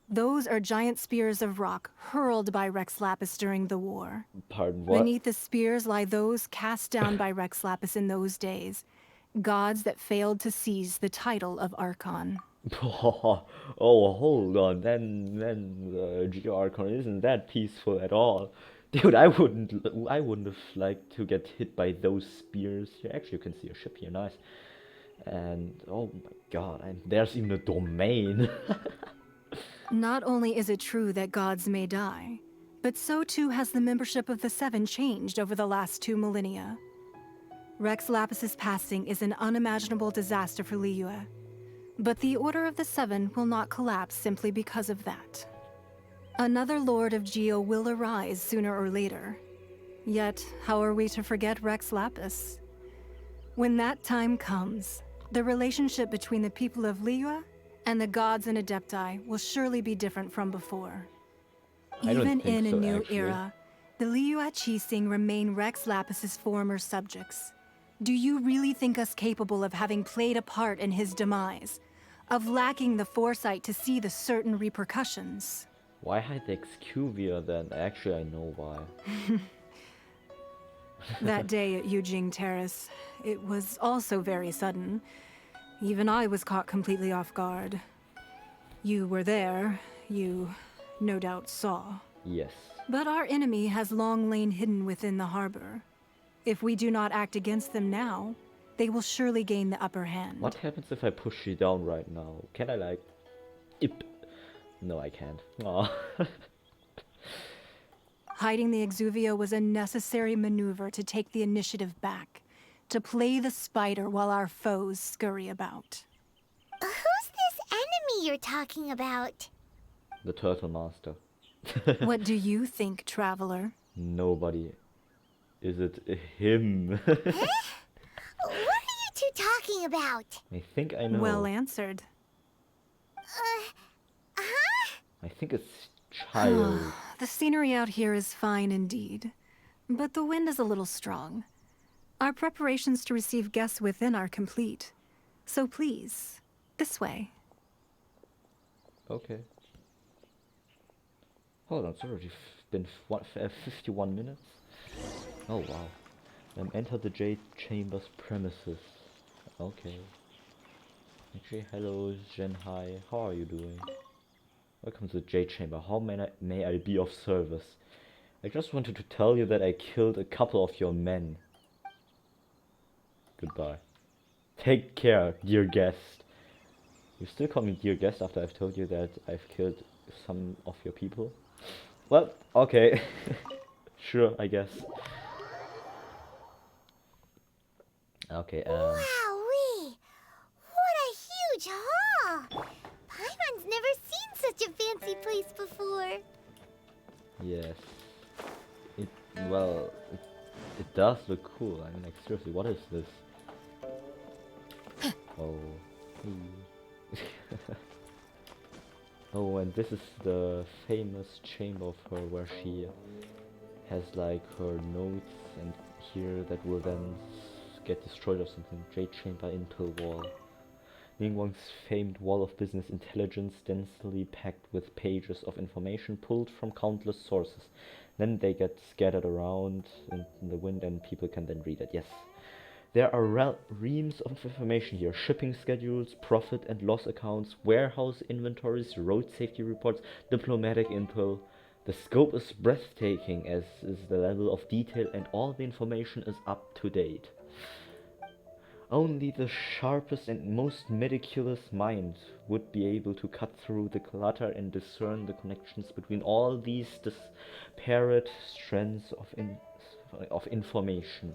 Those are giant spears of rock hurled by Rex Lapis during the war. Pardon, what? Beneath the spears lie those cast down by Rex Lapis in those days, gods that failed to seize the title of Archon. Oh, hold on. Then Geo Archon isn't that peaceful at all. Dude, I wouldn't have liked to get hit by those spears. Here, actually, you can see a ship here, nice. And oh my god, and there's even a domain. Not only is it true that gods may die, but so too has the membership of the 7 changed over the last 2 millennia. Rex Lapis's passing is an unimaginable disaster for Liyue, but the Order of the 7 will not collapse simply because of that. Another Lord of Geo will arise sooner or later. Yet, how are we to forget Rex Lapis? When that time comes, the relationship between the people of Liyue and the gods and Adepti will surely be different from before. I don't Even think in a so, new actually. era, the Liyue Qixing remain Rex Lapis's former subjects. Do you really think us capable of having played a part in his demise, of lacking the foresight to see the certain repercussions. Why hide the Excuvia then? Actually, I know why. That day at Yujing Terrace, it was also very sudden. Even I was caught completely off guard. You were there, you no doubt saw. Yes. But our enemy has long lain hidden within the harbor. If we do not act against them now, they will surely gain the upper hand. What happens if I push you down right now? Can I like... Ip? No, I can't. Aw. Hiding the Exuvia was a necessary maneuver to take the initiative back, to play the spider while our foes scurry about. Who's this enemy you're talking about? The Turtle Master. What do you think, traveler? Nobody. Is it him? Huh? What are you two talking about? I think I know. Well answered. I think it's child. The scenery out here is fine indeed, but the wind is a little strong. Our preparations to receive guests within are complete. So please, this way. Okay. Hold on, it's already been 51 minutes. Oh wow. Enter the Jade Chamber's premises. Okay. Actually, hello Genhai, how are you doing? Welcome to the Jade Chamber. How may I be of service? I just wanted to tell you that I killed a couple of your men. Goodbye. Take care, dear guest. You still call me dear guest after I've told you that I've killed some of your people? Well, okay. Sure, I guess. Okay, Wowee! What a huge hall! Paimon's never seen such a fancy place before. Yes. Well, it does look cool. I mean, like, seriously, what is this? Oh. Oh, and this is the famous chamber of her where she has like her notes and here that will then get destroyed or something. Jade Chamber Intel Wall. Niguang's famed wall of business intelligence, densely packed with pages of information pulled from countless sources. Then they get scattered around in the wind and people can then read it. Yes. There are reams of information here. Shipping schedules, profit and loss accounts, warehouse inventories, road safety reports, diplomatic intel. The scope is breathtaking, as is the level of detail, and all the information is up to date. Only the sharpest and most meticulous mind would be able to cut through the clutter and discern the connections between all these disparate strands of information.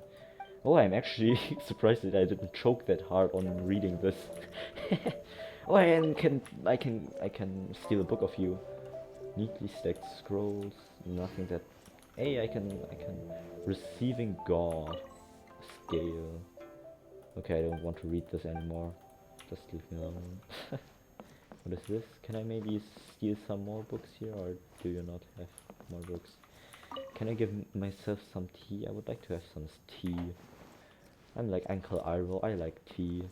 Oh, I'm actually surprised that I didn't choke that hard on reading this. Oh, and I can steal a book of you. Neatly stacked scrolls, nothing that... Hey, I can... Receiving God. Scale. Okay, I don't want to read this anymore. Just leave me alone. What is this? Can I maybe steal some more books here, or do you not have more books? Can I give myself some tea? I would like to have some tea. I'm like Uncle Iroh, I like tea.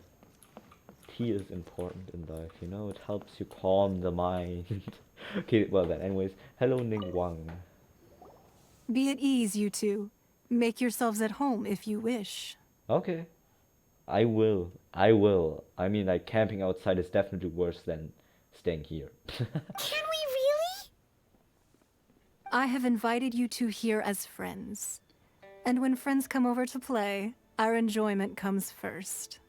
Tea is important in life, you know, it helps you calm the mind. Okay, well then, anyways, hello Niguang. Be at ease, you two. Make yourselves at home if you wish. Okay. I will. I mean, like, camping outside is definitely worse than staying here. Can we really? I have invited you two here as friends. And when friends come over to play, our enjoyment comes first.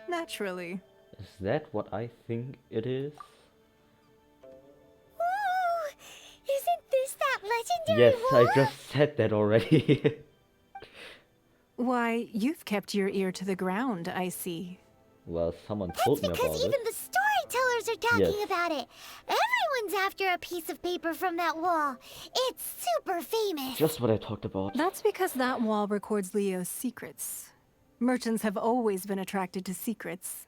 Naturally. Is that what I think it is? Ooh, isn't this that legendary Yes, wall? I just said that already. Why, you've kept your ear to the ground, I see. Well, someone told me That's about because it. even the storytellers are talking Yes. about it. Everyone's after a piece of paper from that wall. It's super famous. Just what I talked about. That's because that wall records Leo's secrets. Merchants have always been attracted to secrets.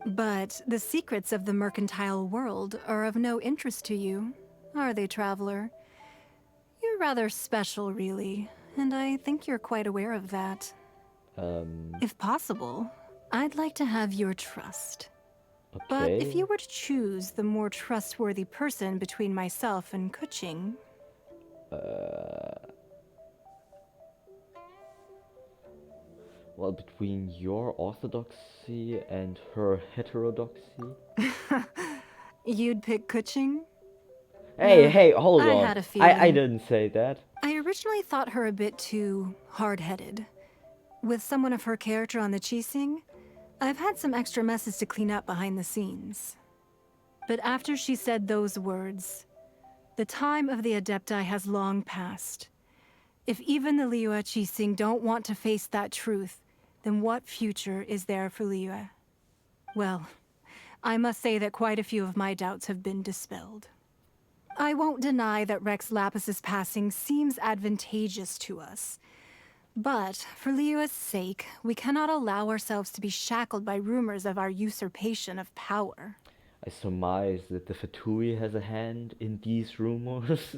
But the secrets of the mercantile world are of no interest to you, are they, traveler? You're rather special, really, and I think you're quite aware of that. If possible, I'd like to have your trust. But if you were to choose the more trustworthy person between myself and Kuching... Well, between your orthodoxy and her heterodoxy? You'd pick Kuching? Hey, hold on. I had a feeling. I didn't say that. I originally thought her a bit too hard-headed. With someone of her character on the Qixing, I've had some extra messes to clean up behind the scenes. But after she said those words, the time of the Adepti has long passed. If even the Liyue Qixing don't want to face that truth, then what future is there for Liyue? Well, I must say that quite a few of my doubts have been dispelled. I won't deny that Rex Lapis's passing seems advantageous to us. But, for Liyue's sake, we cannot allow ourselves to be shackled by rumors of our usurpation of power. I surmise that the Fatui has a hand in these rumors.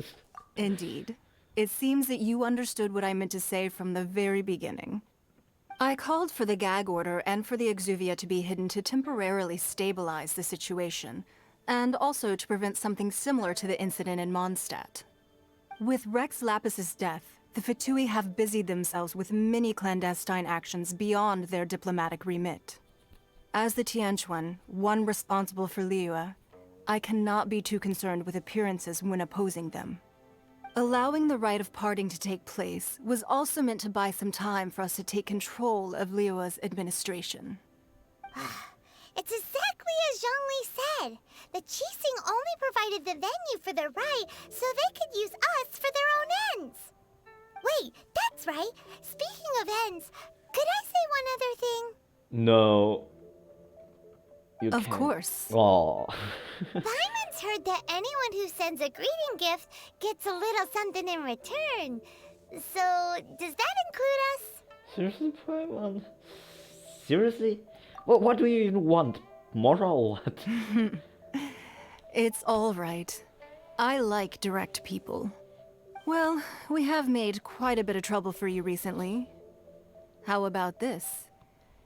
Indeed. It seems that you understood what I meant to say from the very beginning. I called for the gag order and for the exuvia to be hidden to temporarily stabilize the situation, and also to prevent something similar to the incident in Mondstadt. With Rex Lapis's death, the Fatui have busied themselves with many clandestine actions beyond their diplomatic remit. As the Tianquan, one responsible for Liyue, I cannot be too concerned with appearances when opposing them. Allowing the rite of parting to take place was also meant to buy some time for us to take control of Liyue's administration. It's exactly as Zhongli said. The Qixing only provided the venue for their rite so they could use us for their own ends. Wait, that's right. Speaking of ends, could I say one other thing? No. You of can't. Course. Oh. Paimon's heard that anyone who sends a greeting gift gets a little something in return. So, does that include us? Seriously, Paimon? Seriously? What do you even want? More or what? It's all right. I like direct people. Well, we have made quite a bit of trouble for you recently. How about this?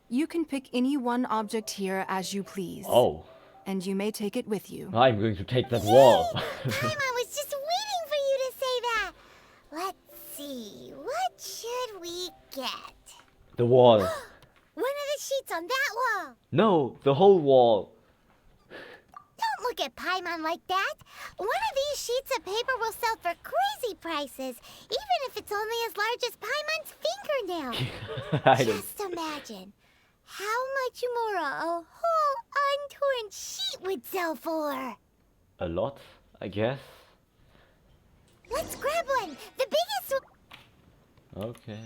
You can pick any one object here as you please. Oh. And you may take it with you. I'm going to take that wall. Paimon was just waiting for you to say that. Let's see, what should we get? The wall. One of the sheets on that wall. No, the whole wall. Don't look at Paimon like that. One of these sheets of paper will sell for crazy prices, even if it's only as large as Paimon's fingernail. Just imagine how much more a whole untorn sheet would sell for. A lot, I guess. Let's grab one. The biggest one. Okay,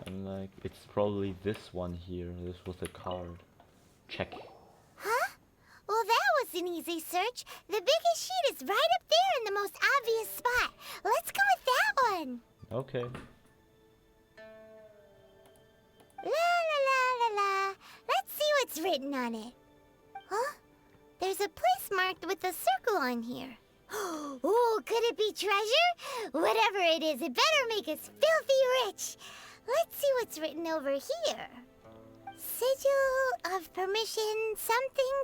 I'm like, it's probably this one here. This was the card. Check. Huh? Well, that was an easy search. The biggest sheet is right up there in the most obvious spot. Let's go with that one. Okay. La la la la la. Let's see what's written on it. Huh? There's a place marked with a circle on here. Oh, could it be treasure? Whatever it is, it better make us filthy rich. Let's see what's written over here. Sigil of permission, something,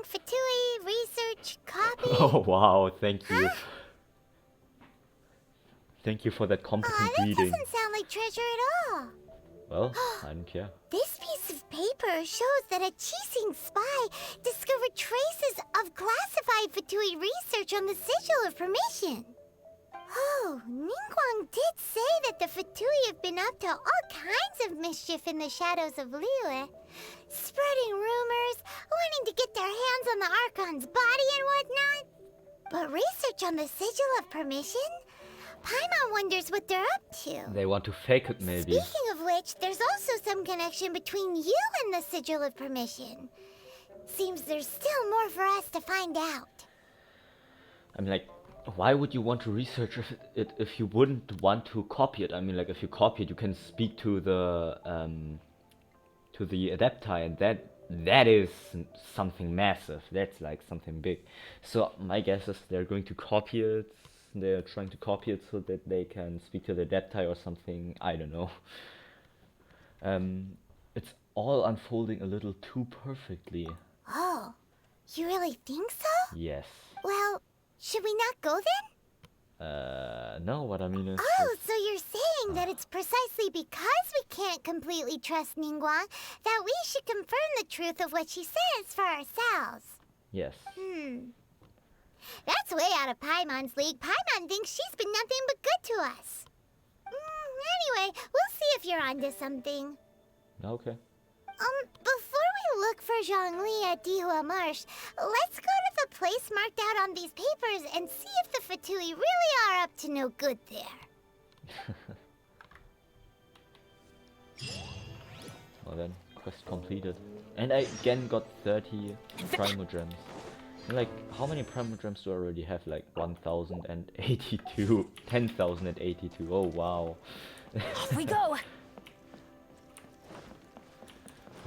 fatui, research, copy. Oh wow, thank you. Thank you for that competent That reading. doesn't sound like treasure at all. Well, I don't care. This piece of paper shows that a Qixing spy discovered traces of classified fatui research on the Sigil of Permission. Oh, Niguang did say that the fatui have been up to all kinds of mischief in the shadows of Liyue, spreading rumors, wanting to get their hands on the Archon's body and whatnot. But research on the Sigil of Permission? Paimon wonders what they're up to. They want to fake it, maybe. Speaking of which, there's also some connection between you and the Sigil of Permission. Seems there's still more for us to find out. I mean, like, why would you want to research it if you wouldn't want to copy it? I mean, like, if you copy it, you can speak to the Adepti, and that is something massive. That's like something big. So my guess is they're going to copy it. They're trying to copy it so that they can speak to the Adepti or something. I don't know. It's all unfolding a little too perfectly. Oh, You really think so? Yes. Well, should we not go then? No, what I mean is... Oh, so you're saying that it's precisely because we can't completely trust Niguang that we should confirm the truth of what she says for ourselves. Yes. That's way out of Paimon's league. Paimon thinks she's been nothing but good to us. Anyway, we'll see if you're onto something. Okay. Before we look for Zhongli at Dihua Marsh, let's go to the place marked out on these papers and see if the fatui really are up to no good there. Well then, quest completed. And I again got 30 primogems. And like, how many primogems do I already have? Like 1,082. 10,082. Oh wow. Off we go!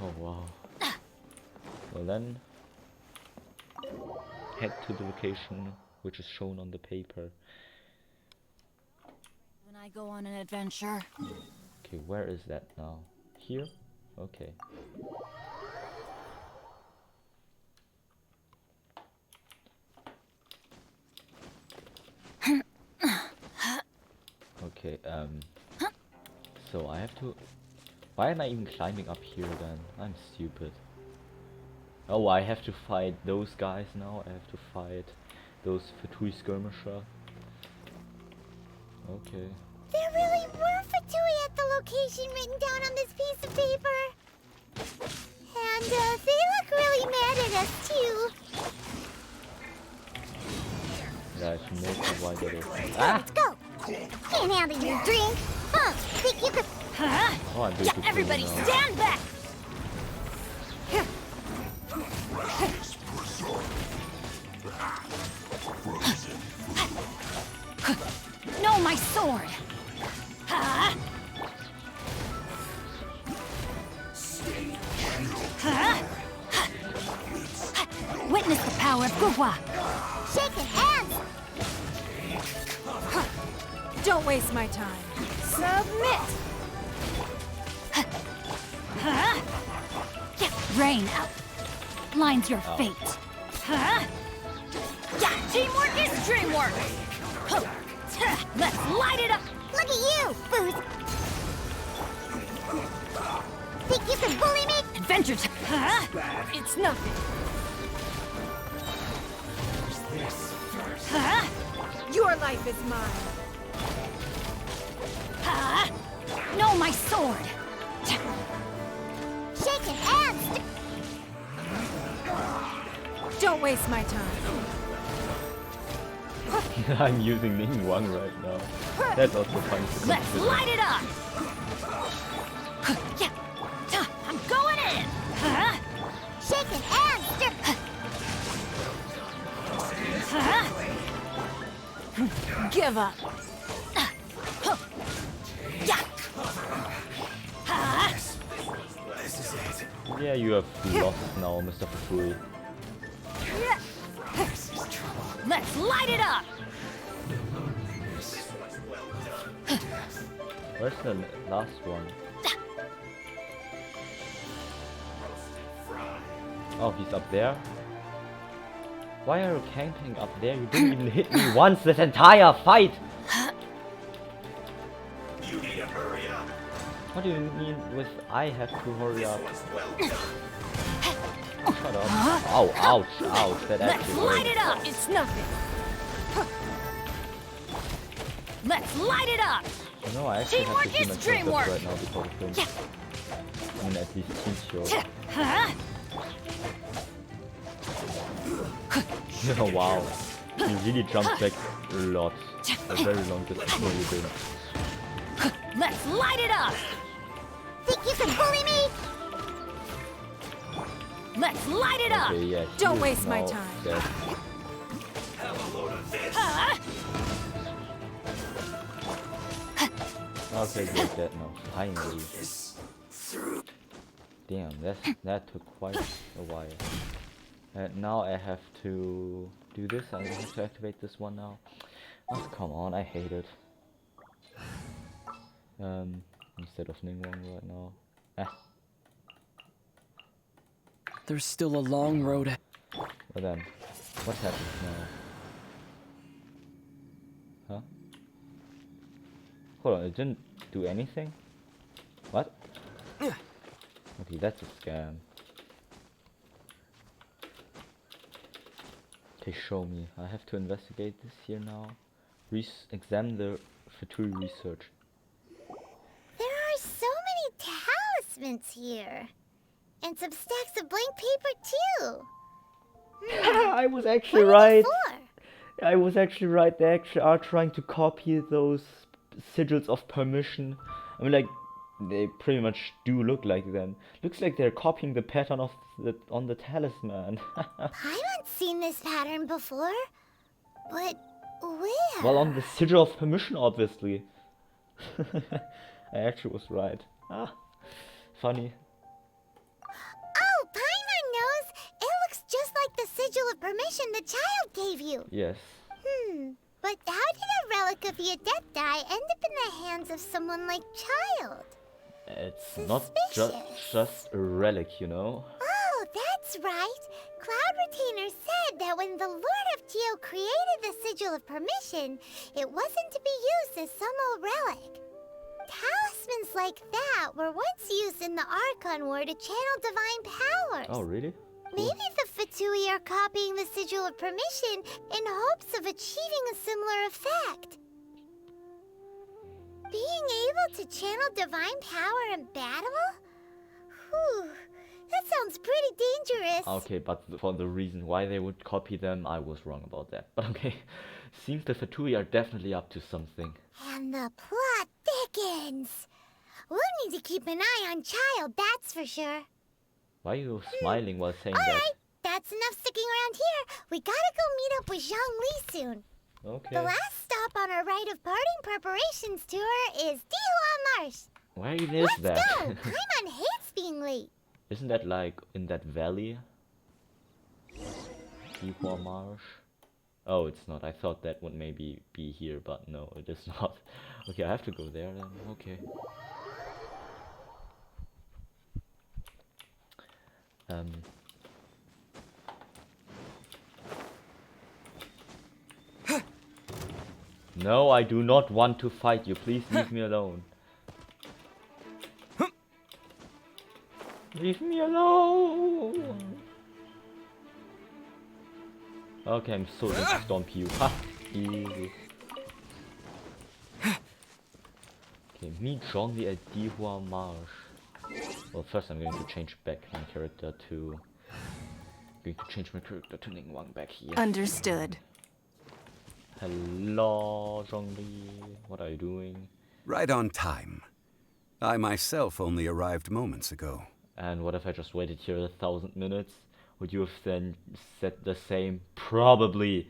Oh wow. Well then, head to the location which is shown on the paper. When I go on an adventure. Okay, where is that now? Here? Okay. Okay, so I have to... Why am I even climbing up here then? I'm stupid. Oh, I have to fight those guys now. I have to fight those fatui skirmisher. Okay. There really were fatui at the location written down on this piece of paper. And they look really mad at us too. Yeah, it's mostly why they do. Let's go! Can't handle your drink. Huh? Think you could... Huh? Oh, I'm basically Everybody now. stand back! No, my sword! Huh? Huh? Witness the power of Gugwa! Shaking hands! Don't waste my time. Submit! Huh? Yeah, rain out. Line's your fate. Huh? Yeah, teamwork is dreamwork! Huh. Let's light it up! Look at you, Booze! Think you can bully me? Adventures! Huh? It's nothing. Huh? Your life is mine. Huh? No, my sword! Shaking hands! Don't waste my time. I'm using Niguang right now. That's also fun to Let's consider. light it up! Yeah. I'm going in! Huh? Shaking hands! Huh? Give up. Yeah. Huh? Yeah, you have lost now, Mr. Fatui. Let's light it up! Where's the last one? Oh, he's up there. Why are you camping up there? You didn't even hit me once this entire fight! You need to hurry up. What do you mean with I have to hurry up? Shut up. Ow, ouch, ouch, that Let's actually light hurt. it up! It's nothing. Let's light it up! No, I actually have to Teamwork see is myself dreamwork. right now because of him. I mean, at least teach you. Huh? Oh wow. You really jumped back a lot. A very long distance where you did. Let's light it up! Think you can bully me? Let's light it up! Okay, yeah. Don't he is waste my now time. dead. Huh? Okay, you're dead now. Finally. Damn, that took quite a while. And now I have to do this. I have to activate this one now. Oh, come on, I hate it. Instead of Niguang right now. There's still a long road ahead. But then, what happens now? Huh? Hold on, it didn't do anything? What? Okay, that's a scam. Okay, show me. I have to investigate this here now. Examine the fatui research. There are so many talismans here. And some stacks of blank paper too. I was actually right. I was actually right. They actually are trying to copy those sigils of permission. I mean, like, they pretty much do look like them. Looks like they're copying the pattern of on the talisman. Paimon's seen this pattern before, but where? Well, on the sigil of permission, obviously. I actually was right. Ah, funny. Oh, Paimon knows! It looks just like the sigil of permission the child gave you. Yes. But how did a relic of the Adepti end up in the hands of someone like Child? It's not just a relic, you know? Oh, that's right. Cloud Retainer said that when the Lord of Geo created the Sigil of Permission, it wasn't to be used as some old relic. Talismans like that were once used in the Archon War to channel divine powers. Oh, really? Maybe the Fatui are copying the Sigil of Permission in hopes of achieving a similar effect. Being able to channel divine power in battle? Whew, that sounds pretty dangerous. Okay, but for the reason why they would copy them, I was wrong about that. But okay, seems the Fatui are definitely up to something. And the plot thickens. We'll need to keep an eye on Child, that's for sure. Why are you smiling while saying that? Alright, that's enough sticking around here. We gotta go meet up with Zhang Li soon. Okay. The last stop on our rite of parting preparations tour is Dihua Marsh. Where is that? Let's go! Paimon hates being late. Isn't that like in that valley? Dihua Marsh? Oh, it's not. I thought that would maybe be here, but no, it is not. Okay, I have to go there then. Okay. No, I do not want to fight you. Please leave me alone. Leave me alone. Okay, I'm so going to stomp you. Ha! Easy. Okay, meet Zhongli at Dihua Marsh. Well, first I'm going to change back my character to... Niguang back here. Understood. Hello, Zhongli. What are you doing? Right on time. I myself only arrived moments ago. And what if I just waited here 1,000 minutes? Would you have then said the same? Probably.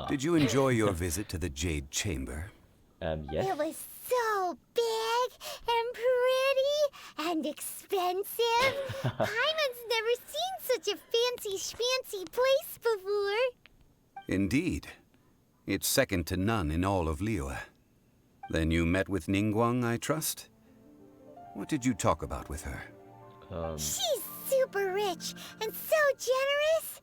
Did you enjoy your visit to the Jade Chamber? Yes. It was so big and pretty and expensive. Paimon's never seen such a fancy schmancy place before. Indeed. It's second to none in all of Liyue. Then you met with Niguang, I trust? What did you talk about with her? She's super rich and so generous.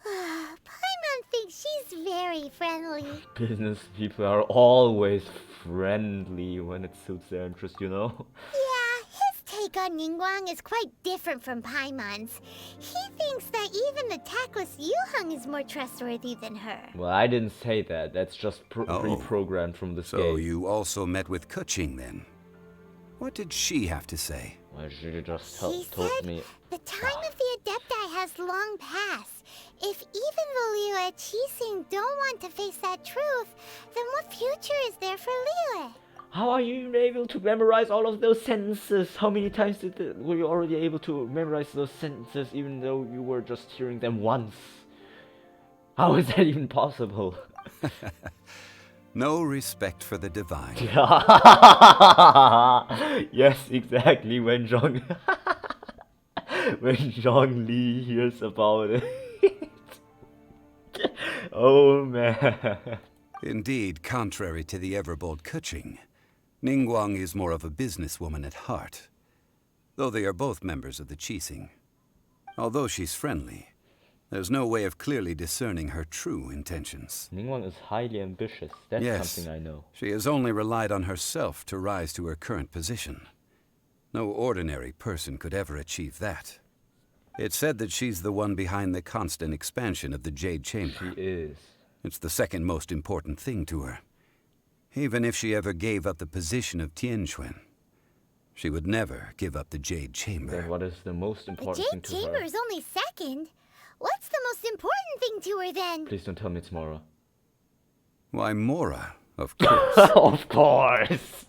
Paimon thinks she's very friendly. Business people are always friendly when it suits their interest, you know? Yeah, his take on Niguang is quite different from Paimon's. He thinks that even the tactless Yuheng is more trustworthy than her. Well, I didn't say that. That's just pre-programmed from this game. So you also met with Keqing then? What did she have to say? Well, she just She told said me... the time of the Adepti has long passed. If even the Liyue Qixing don't want to face that truth, then what future is there for Liyue? How are you able to memorize all of those sentences? How many times were you already able to memorize those sentences even though you were just hearing them once? How is that even possible? No respect for the divine. Yes, exactly. When Zhongli hears about it. Oh man. Indeed, contrary to the ever-bold Keqing, Niguang is more of a businesswoman at heart, though they are both members of the Qixing. Although she's friendly, There's no way of clearly discerning her true intentions. Niguang is highly ambitious. That's something I know. She has only relied on herself to rise to her current position. No ordinary person could ever achieve that. It's said that she's the one behind the constant expansion of the Jade Chamber. She is. It's the second most important thing to her. Even if she ever gave up the position of Tianquan, she would never give up the Jade Chamber. Then what is the most important thing to her? The Jade Chamber is only second. What's the most important thing to her then? Please don't tell me it's Mora. Why, Mora, of course. Of course.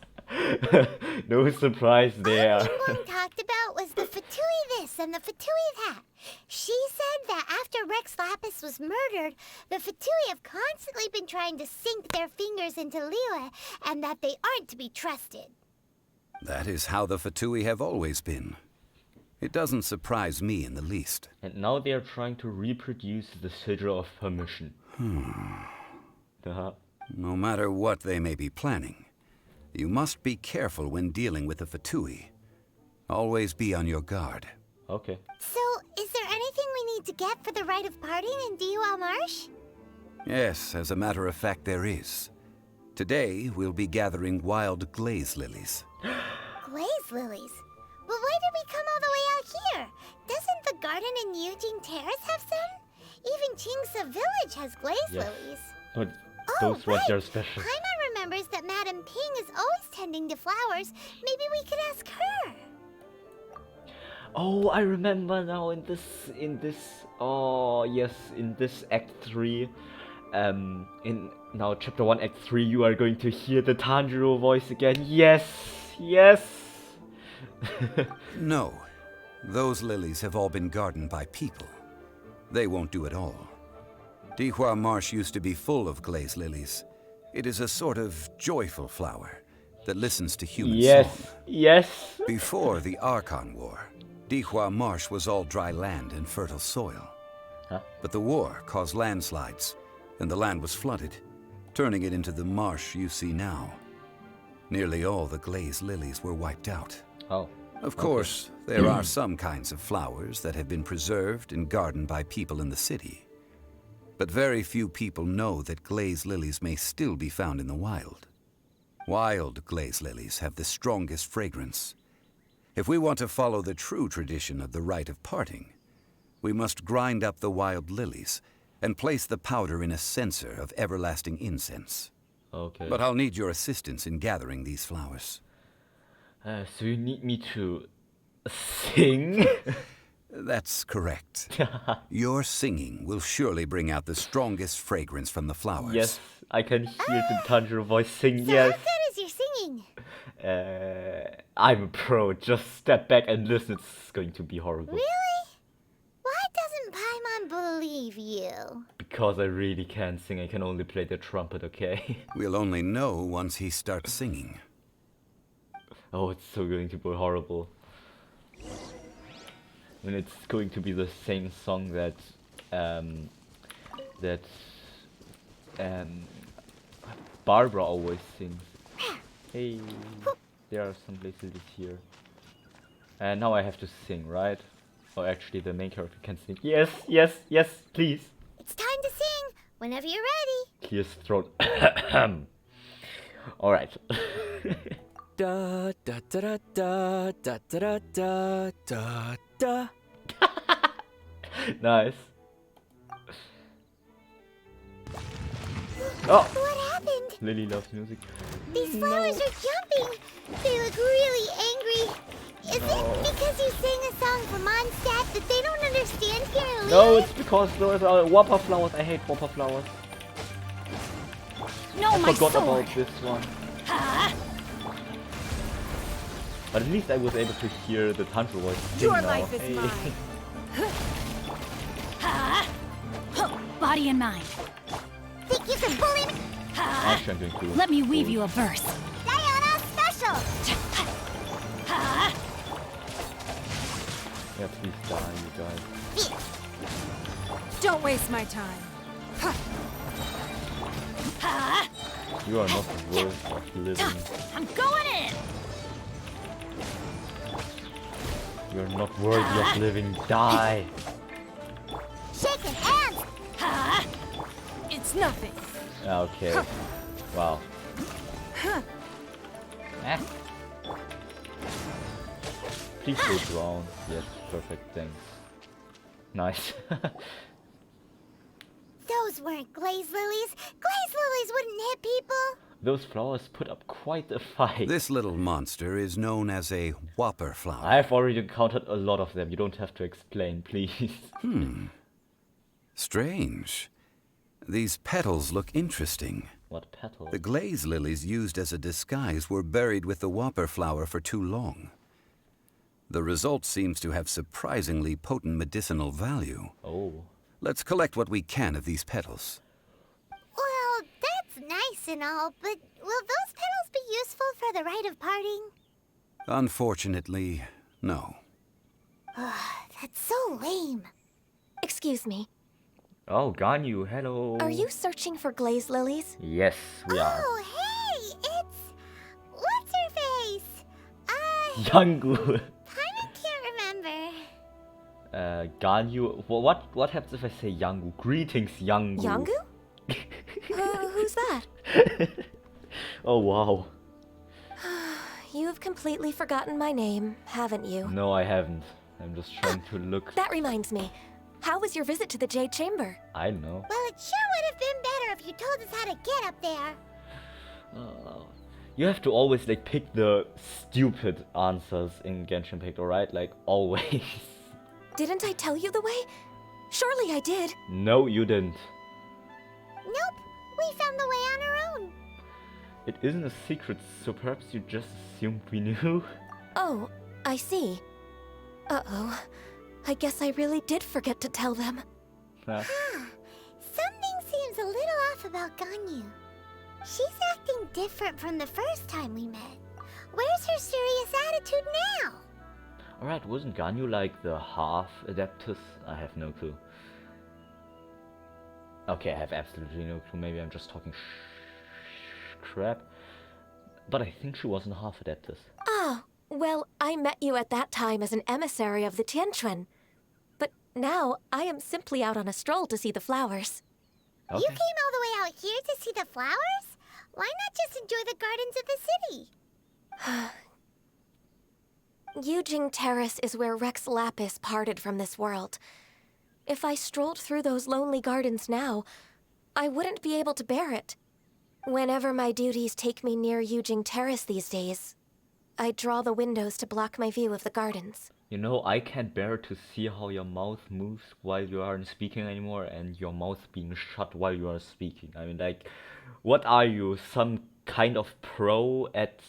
No surprise there. All Niguang talked about was the fatui this and the fatui that. She said that after Rex Lapis was murdered, the fatui have constantly been trying to sink their fingers into Liyue, and that they aren't to be trusted. That is how the fatui have always been. It doesn't surprise me in the least. And now they are trying to reproduce the sigil of permission. No matter what they may be planning, you must be careful when dealing with the fatui. Always be on your guard. Okay. So, is there anything we need to get for the rite of parting in Dihua Marsh? Yes, as a matter of fact, there is. Today, we'll be gathering wild glaze lilies. Glaze lilies? But why did we come all the way out here? Doesn't the garden in Yujing Terrace have some? Even Qingsa Village has glaze lilies. But those ones are special. Paimon remembers that Madame Ping is always tending to flowers. Maybe we could ask her. Oh, I remember now in this Act 3. In now Chapter 1, Act 3, you are going to hear the Tanjiro voice again. Yes! No. Those lilies have all been gardened by people. They won't do it all. Dihua Marsh used to be full of glaze lilies. It is a sort of joyful flower that listens to human song. Yes. Before the Archon War, Dihua Marsh was all dry land and fertile soil. But the war caused landslides, and the land was flooded, turning it into the marsh you see now. Nearly all the glaze lilies were wiped out. Of course, there are some kinds of flowers that have been preserved and gardened by people in the city. But very few people know that glaze lilies may still be found in the wild. Wild glaze lilies have the strongest fragrance. If we want to follow the true tradition of the rite of parting, we must grind up the wild lilies and place the powder in a censer of everlasting incense. Okay. But I'll need your assistance in gathering these flowers. So you need me to sing? That's correct. Your singing will surely bring out the strongest fragrance from the flowers. Yes, I can hear the Tanjiro voice sing, So yes. how good is your singing? I'm a pro. Just step back and listen. It's going to be horrible. Really? Why doesn't Paimon believe you? Because I really can't sing. I can only play the trumpet, okay? We'll only know once he starts singing. Oh, it's so going to be horrible. And it's going to be the same song that Barbara always sings. Hey, there are some places here. And now I have to sing, right? Or actually the main character can sing. Yes, please. It's time to sing, whenever you're ready. Clear his throat. Alright. Da da da da da da da da da. Nice. Oh! What happened? Lily loves music. These flowers are jumping. They look really angry. Is it because you sang a song for Mondstadt that they don't understand here in No, Liyue? it's because those are whopper flowers. I hate whopper flowers. No, I my forgot sword. about this one. But at least I was able to hear the Tanjiro voice sing Your now. life is Hey. mine. Body and mind. Think you can bully me? Actually, I'm going to... Let me weave you a verse. Diana special! Yeah, please die, you guys. Don't waste my time. You are not worth of living. I'm going in. You're not worthy of living. Die. Shake it! nothing. Okay. Wow. Please go drown. Yes, perfect, thanks. Nice. Those weren't glaze lilies. Glaze lilies wouldn't hit people. Those flowers put up quite a fight. This little monster is known as a whopper flower. I've already encountered a lot of them. You don't have to explain, please. Strange. These petals look interesting. What petals? The glaze lilies used as a disguise were buried with the whopper flower for too long. The result seems to have surprisingly potent medicinal value. Oh. Let's collect what we can of these petals. Well, that's nice and all, but will those petals be useful for the rite of parting? Unfortunately, no. That's so lame. Excuse me. Oh, Ganyu, hello. Are you searching for glaze lilies? Yes, we are. Oh, hey, it's... What's her face? Yangu. Kinda can't remember. Ganyu. What happens if I say Yangu? Greetings, Yangu. Yangu? Who's that? Oh, wow. You've completely forgotten my name, haven't you? No, I haven't. I'm just trying to look. That reminds me. How was your visit to the Jade Chamber? I know. Well, it sure would have been better if you told us how to get up there. You have to always like pick the stupid answers in Genshin Impact, alright? Like always. Didn't I tell you the way? Surely I did. No, you didn't. Nope, we found the way on our own. It isn't a secret, so perhaps you just assumed we knew? Oh, I see. Uh-oh. I guess I really did forget to tell them. Something seems a little off about Ganyu. She's acting different from the first time we met. Where's her serious attitude now? Alright, wasn't Ganyu like the half Adeptus? I have no clue. Okay, I have absolutely no clue. Maybe I'm just talking crap. But I think she wasn't half Adeptus. Oh, well, I met you at that time as an emissary of the Tianquan. But now, I am simply out on a stroll to see the flowers. Okay. You came all the way out here to see the flowers? Why not just enjoy the gardens of the city? Yujing Terrace is where Rex Lapis parted from this world. If I strolled through those lonely gardens now, I wouldn't be able to bear it. Whenever my duties take me near Yujing Terrace these days, I draw the windows to block my view of the gardens. You know, I can't bear to see how your mouth moves while you aren't speaking anymore and your mouth being shut while you are speaking. I mean, like, what are you? Some kind of pro at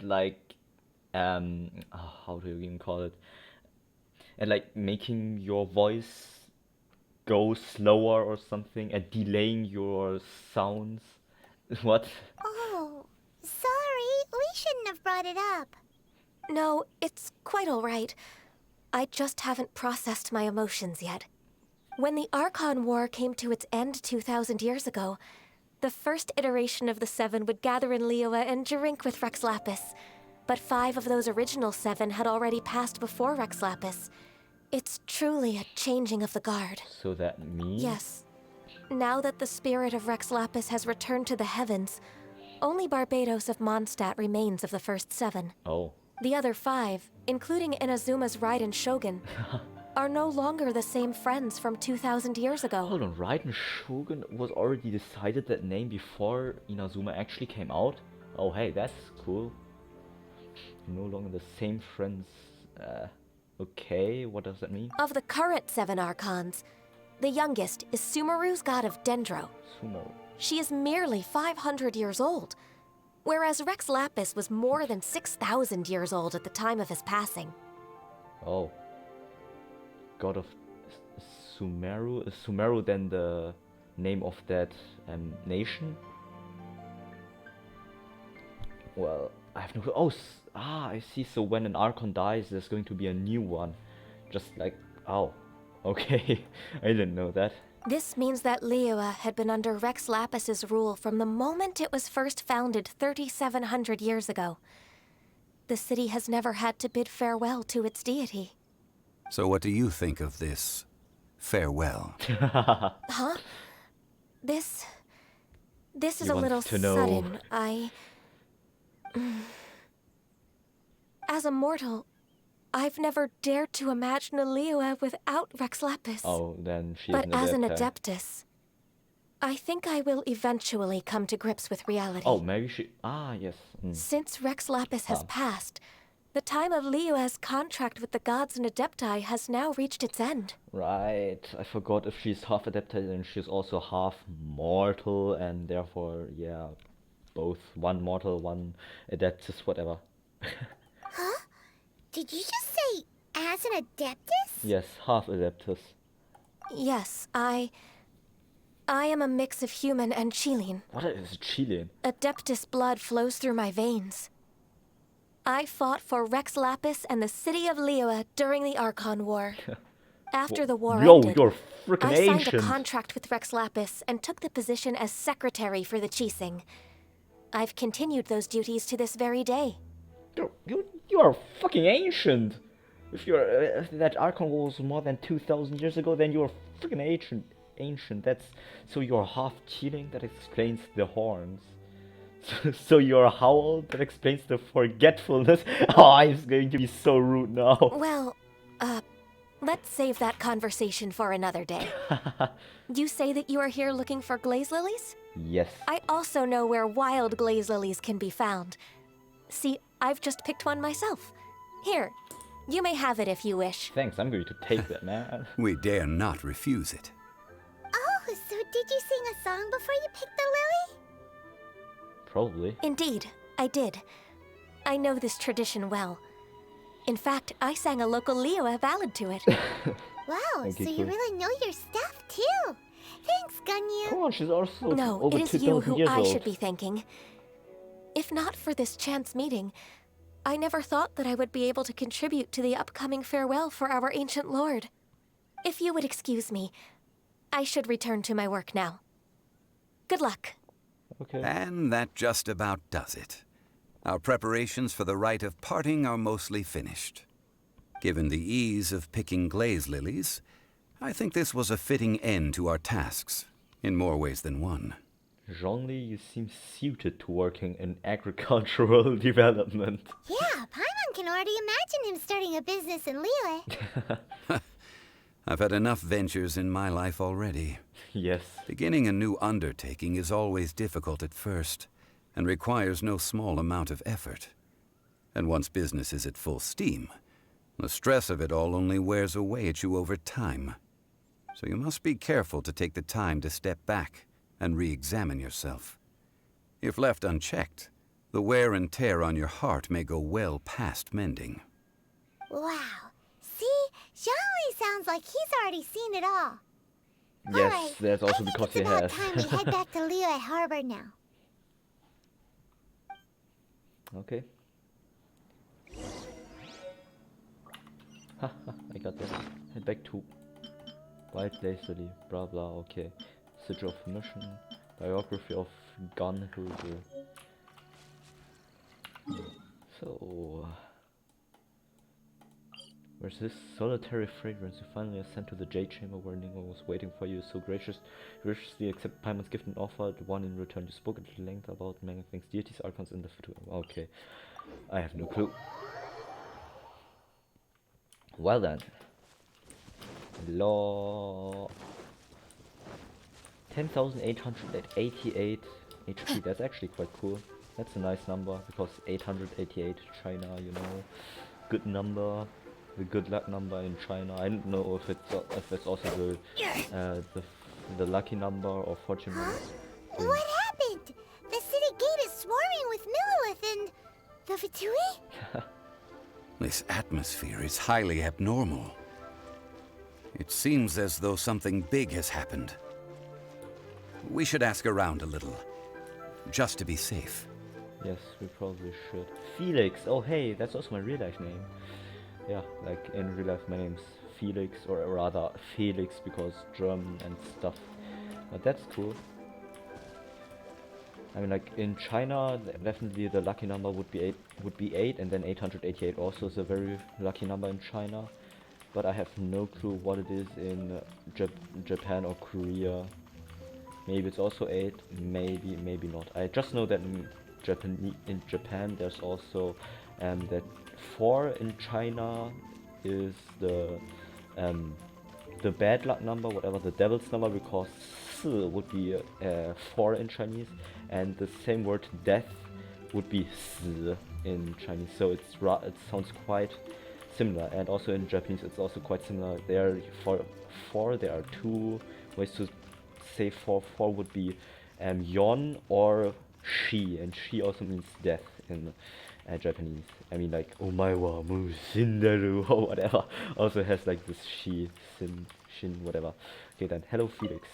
like, how do you even call it? And like making your voice go slower or something and delaying your sounds? What? Oh, sorry. We shouldn't have brought it up. No, it's quite all right. I just haven't processed my emotions yet. When the Archon War came to its end 2,000 years ago, the first iteration of the Seven would gather in Liyue and drink with Rex Lapis. But 5 of those original 7 had already passed before Rex Lapis. It's truly a changing of the guard. So that means? Yes. Now that the spirit of Rex Lapis has returned to the heavens, only Barbados of Mondstadt remains of the first 7. Oh. The other 5, including Inazuma's Raiden Shogun, are no longer the same friends from 2,000 years ago. Hold on, Raiden Shogun was already decided that name before Inazuma actually came out? Oh hey, that's cool. No longer the same friends. Okay, what does that mean? Of the current 7 Archons, the youngest is Sumeru's god of Dendro. Sumeru. She is merely 500 years old, whereas Rex Lapis was more than 6,000 years old at the time of his passing. Oh. God of Sumeru? Is Sumeru then the name of that nation? Well, I have no clue. Oh, I see. So when an Archon dies, there's going to be a new one. Just like, oh, okay. I didn't know that. This means that Liyue had been under Rex Lapis's rule from the moment it was first founded 3,700 years ago. The city has never had to bid farewell to its deity. So what do you think of this farewell? Huh? This is He a little wants to know. sudden. As a mortal, I've never dared to imagine a Liyue without Rex Lapis. Oh, then she's But an as an adepta. Adeptus, I think I will eventually come to grips with reality. Oh, maybe she... Ah, yes. Since Rex Lapis has passed, the time of Liyue's contract with the gods and Adepti has now reached its end. Right. I forgot if she's half adepta and she's also half mortal, and therefore, yeah, both one mortal, one adeptus, whatever. Huh? Did you just say as an Adeptus? Yes, half adeptus. Yes, I am a mix of human and Chilean. What is Chilean? Adeptus blood flows through my veins. I fought for Rex Lapis and the city of Liyue during the Archon War. After the war ended, you're freaking I signed ancient. a contract with Rex Lapis and took the position as secretary for the Qixing. I've continued those duties to this very day. You are fucking ancient. If you're if that Archon was more than 2,000 years ago, then you're freaking ancient. That's so you're half Chilean. That explains the horns. So you're how old? That explains the forgetfulness. Oh, I'm going to be so rude now. Well, let's save that conversation for another day. You say that you are here looking for glaze lilies? Yes. I also know where wild glaze lilies can be found. See, I've just picked one myself. Here, you may have it if you wish. Thanks, I'm going to take that, man. We dare not refuse it. Oh, so did you sing a song before you picked the lily? Probably. Indeed, I did. I know this tradition well. In fact, I sang a local Liyue ballad to it. Wow, so you really know your stuff too. Thanks, Ganyu. Come on, she's also No, over it is 2,000 you who years I old. should be thanking. If not for this chance meeting, I never thought that I would be able to contribute to the upcoming farewell for our ancient lord. If you would excuse me, I should return to my work now. Good luck. Okay. And that just about does it. Our preparations for the rite of parting are mostly finished. Given the ease of picking glaze lilies, I think this was a fitting end to our tasks, in more ways than one. Zhongli, you seem suited to working in agricultural development. Yeah, Paimon can already imagine him starting a business in Liyue. I've had enough ventures in my life already. Yes. Beginning a new undertaking is always difficult at first, and requires no small amount of effort. And once business is at full steam, the stress of it all only wears away at you over time. So you must be careful to take the time to step back and re-examine yourself. If left unchecked, the wear and tear on your heart may go well past mending. Wow. See? Zhongli sounds like he's already seen it all. Yes, Alright, that's also I think because it's he about has. time we head back to Liyue Harbor now. Okay. Haha, I got that. Head back to Wild Place City, blah blah, okay. Sigil of Mission, biography of Ganyu. So... Where's this solitary fragrance? You finally ascend to the Jade Chamber where Niguang was waiting for you. So graciously accept Paimon's gift and offer the one in return. You spoke at length about many things, deities, archons, and the fatui. Okay, I have no clue. Well then. Law 10,888 HP. That's actually quite cool. That's a nice number because 888 China, you know, good number. The good luck number in China. I don't know if it's also the lucky number or fortune number. What happened? The city gate is swarming with Millilith and the Fatui? This atmosphere is highly abnormal. It seems as though something big has happened. We should ask around a little, just to be safe. Yes, we probably should. Felix! Oh hey, that's also my real life name. Yeah, like in real life my name's Felix, or rather Felix because German and stuff. But that's cool. I mean, like in China, definitely the lucky number would be 8, and then 888 also is a very lucky number in China. But I have no clue what it is in Japan or Korea. Maybe it's also 8, maybe not. I just know that in Japan there's also that 4 in China is the bad luck number, whatever, the devil's number, because 4 would be 4 in Chinese, and the same word death would be 死 in Chinese, so it sounds quite similar. And also in Japanese it's also quite similar. There for 4 there are 2 ways to say 4. 4 would be yon or shi, and shi also means death in Japanese. I mean, like omae wa mu shinderu or whatever also has like this shi, shin, whatever. Okay then, hello Felix.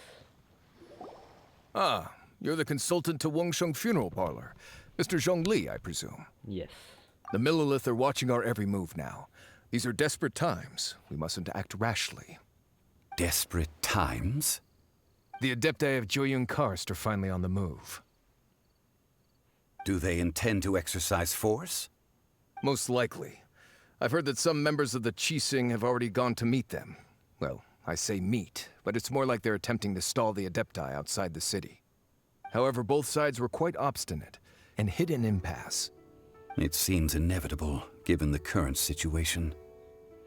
Ah, you're the consultant to Wangsheng Funeral Parlor. Mr. Zhongli, I presume. Yes. The Millilith are watching our every move now. These are desperate times. We mustn't act rashly. Desperate times? The Adepti of Joyun Karst are finally on the move. Do they intend to exercise force? Most likely. I've heard that some members of the Qixing have already gone to meet them. Well, I say meet, but it's more like they're attempting to stall the Adepti outside the city. However, both sides were quite obstinate and hit an impasse. It seems inevitable, given the current situation.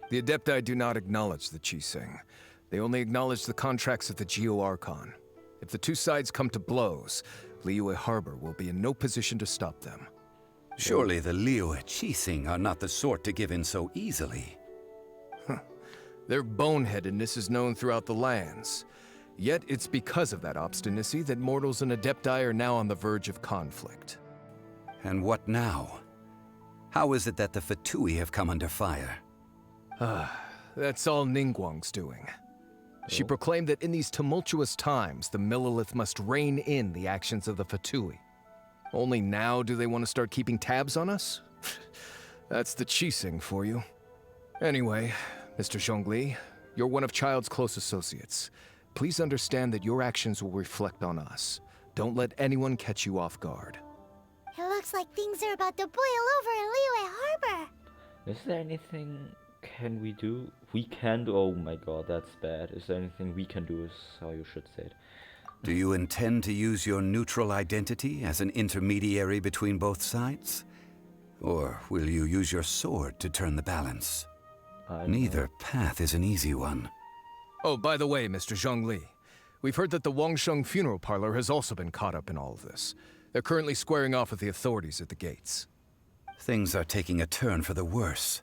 The Adepti do not acknowledge the Qixing. They only acknowledge the contracts of the Geo Archon. If the two sides come to blows, Liyue Harbor will be in no position to stop them. Surely the Liyue Qixing are not the sort to give in so easily. Their boneheadedness is known throughout the lands. Yet it's because of that obstinacy that mortals and Adepti are now on the verge of conflict. And what now? How is it that the fatui have come under fire? That's all Niguang's doing. She proclaimed that in these tumultuous times, the Millilith must rein in the actions of the fatui. Only now do they want to start keeping tabs on us? That's the Qixing for you. Anyway, Mr. Zhongli, you're one of Child's close associates. Please understand that your actions will reflect on us. Don't let anyone catch you off guard. It looks like things are about to boil over in Liyue Harbor. Is there anything can we do? We can do. Oh my god, that's bad. Is there anything we can do? Is how you should say it. Do you intend to use your neutral identity as an intermediary between both sides? Or will you use your sword to turn the balance? Neither path is an easy one. Oh, by the way, Mr. Zhongli, we've heard that the Wangsheng Funeral Parlor has also been caught up in all of this. They're currently squaring off with the authorities at the gates. Things are taking a turn for the worse.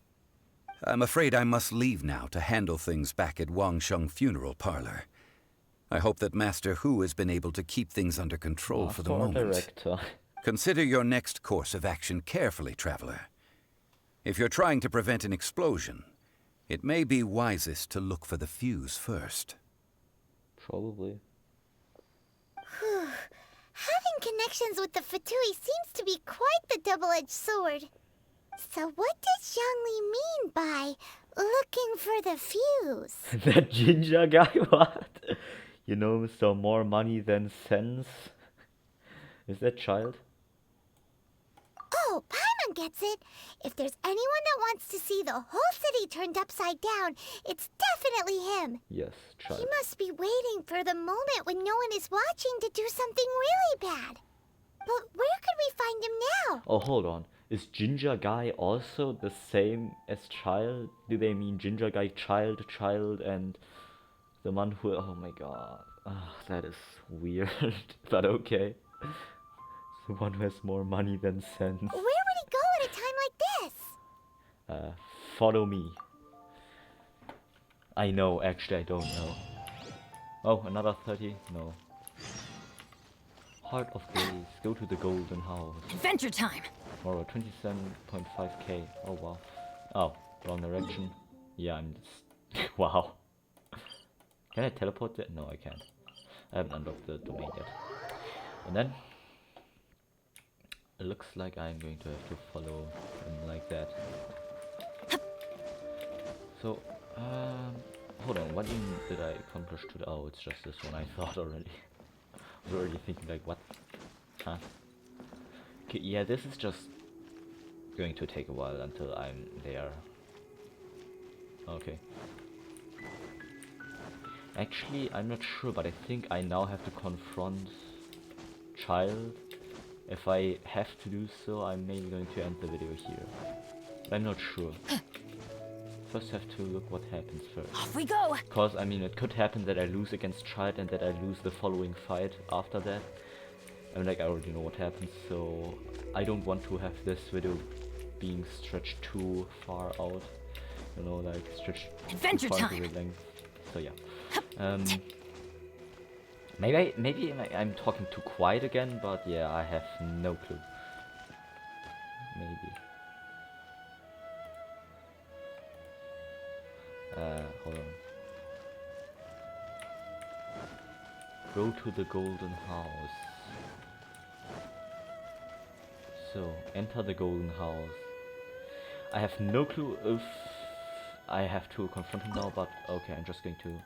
I'm afraid I must leave now to handle things back at Wangsheng Funeral Parlor. I hope that Master Hu has been able to keep things under control for the moment. Director. Consider your next course of action carefully, Traveler. If you're trying to prevent an explosion, it may be wisest to look for the fuse first. Probably. Having connections with the fatui seems to be quite the double-edged sword. So what does Zhongli mean by looking for the fuse? That ginger guy, what? You know, Mr. More Money Than Sense? Is that Child? Oh, Paimon gets it. If there's anyone that wants to see the whole city turned upside down, it's definitely him. Yes, Child. He must be waiting for the moment when no one is watching to do something really bad. But where could we find him now? Oh, hold on. Is Ginger Guy also the same as Child? Do they mean Ginger Guy, Child, and the one who... Oh my god. Oh, that is weird, but okay. The one who has more money than sense. Where would he go at a time like this? Follow me. I know, actually I don't know. Oh, another 30? No. Heart of Days, go to the Golden House. Adventure time! Tomorrow, 27.5k. Oh wow. Oh, wrong direction. Yeah, I'm just... Wow. Can I teleport there? No, I can't. I haven't unlocked the domain yet. And then... It looks like I'm going to have to follow him like that. So, hold on, what even did I accomplish today? Oh, it's just this one, I thought already. I was already thinking like, what? Huh? Okay, yeah, this is just going to take a while until I'm there. Okay. Actually, I'm not sure, but I think I now have to confront Child. If I have to do so, I'm maybe going to end the video here. But I'm not sure. First have to look what happens first. Off we go! Because, I mean, it could happen that I lose against Child and that I lose the following fight after that. I mean, like, I already know what happens, so I don't want to have this video being stretched too far out. You know, like, stretched Adventure too far time. into the length. So, yeah. Maybe I'm talking too quiet again, but yeah, I have no clue. Maybe. Hold on. Go to the golden house. So, enter the golden house. I have no clue if I have to confront him now, but okay, I'm just going to...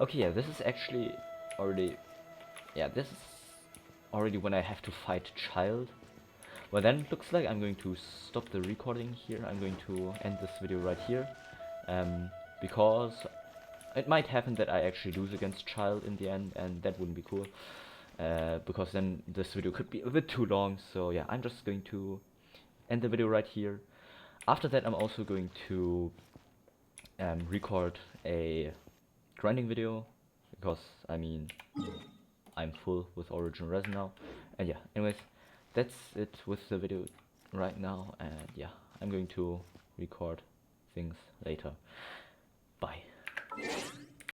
Okay, yeah, this is actually already... Yeah, this is already when I have to fight Child. Well, then it looks like I'm going to stop the recording here. I'm going to end this video right here. Because it might happen that I actually lose against Child in the end, and that wouldn't be cool. Because then this video could be a bit too long. So yeah, I'm just going to end the video right here. After that, I'm also going to record a grinding video, because I mean I'm full with original resin now. And yeah, anyways, that's it with the video right now, and yeah, I'm going to record things later. Bye.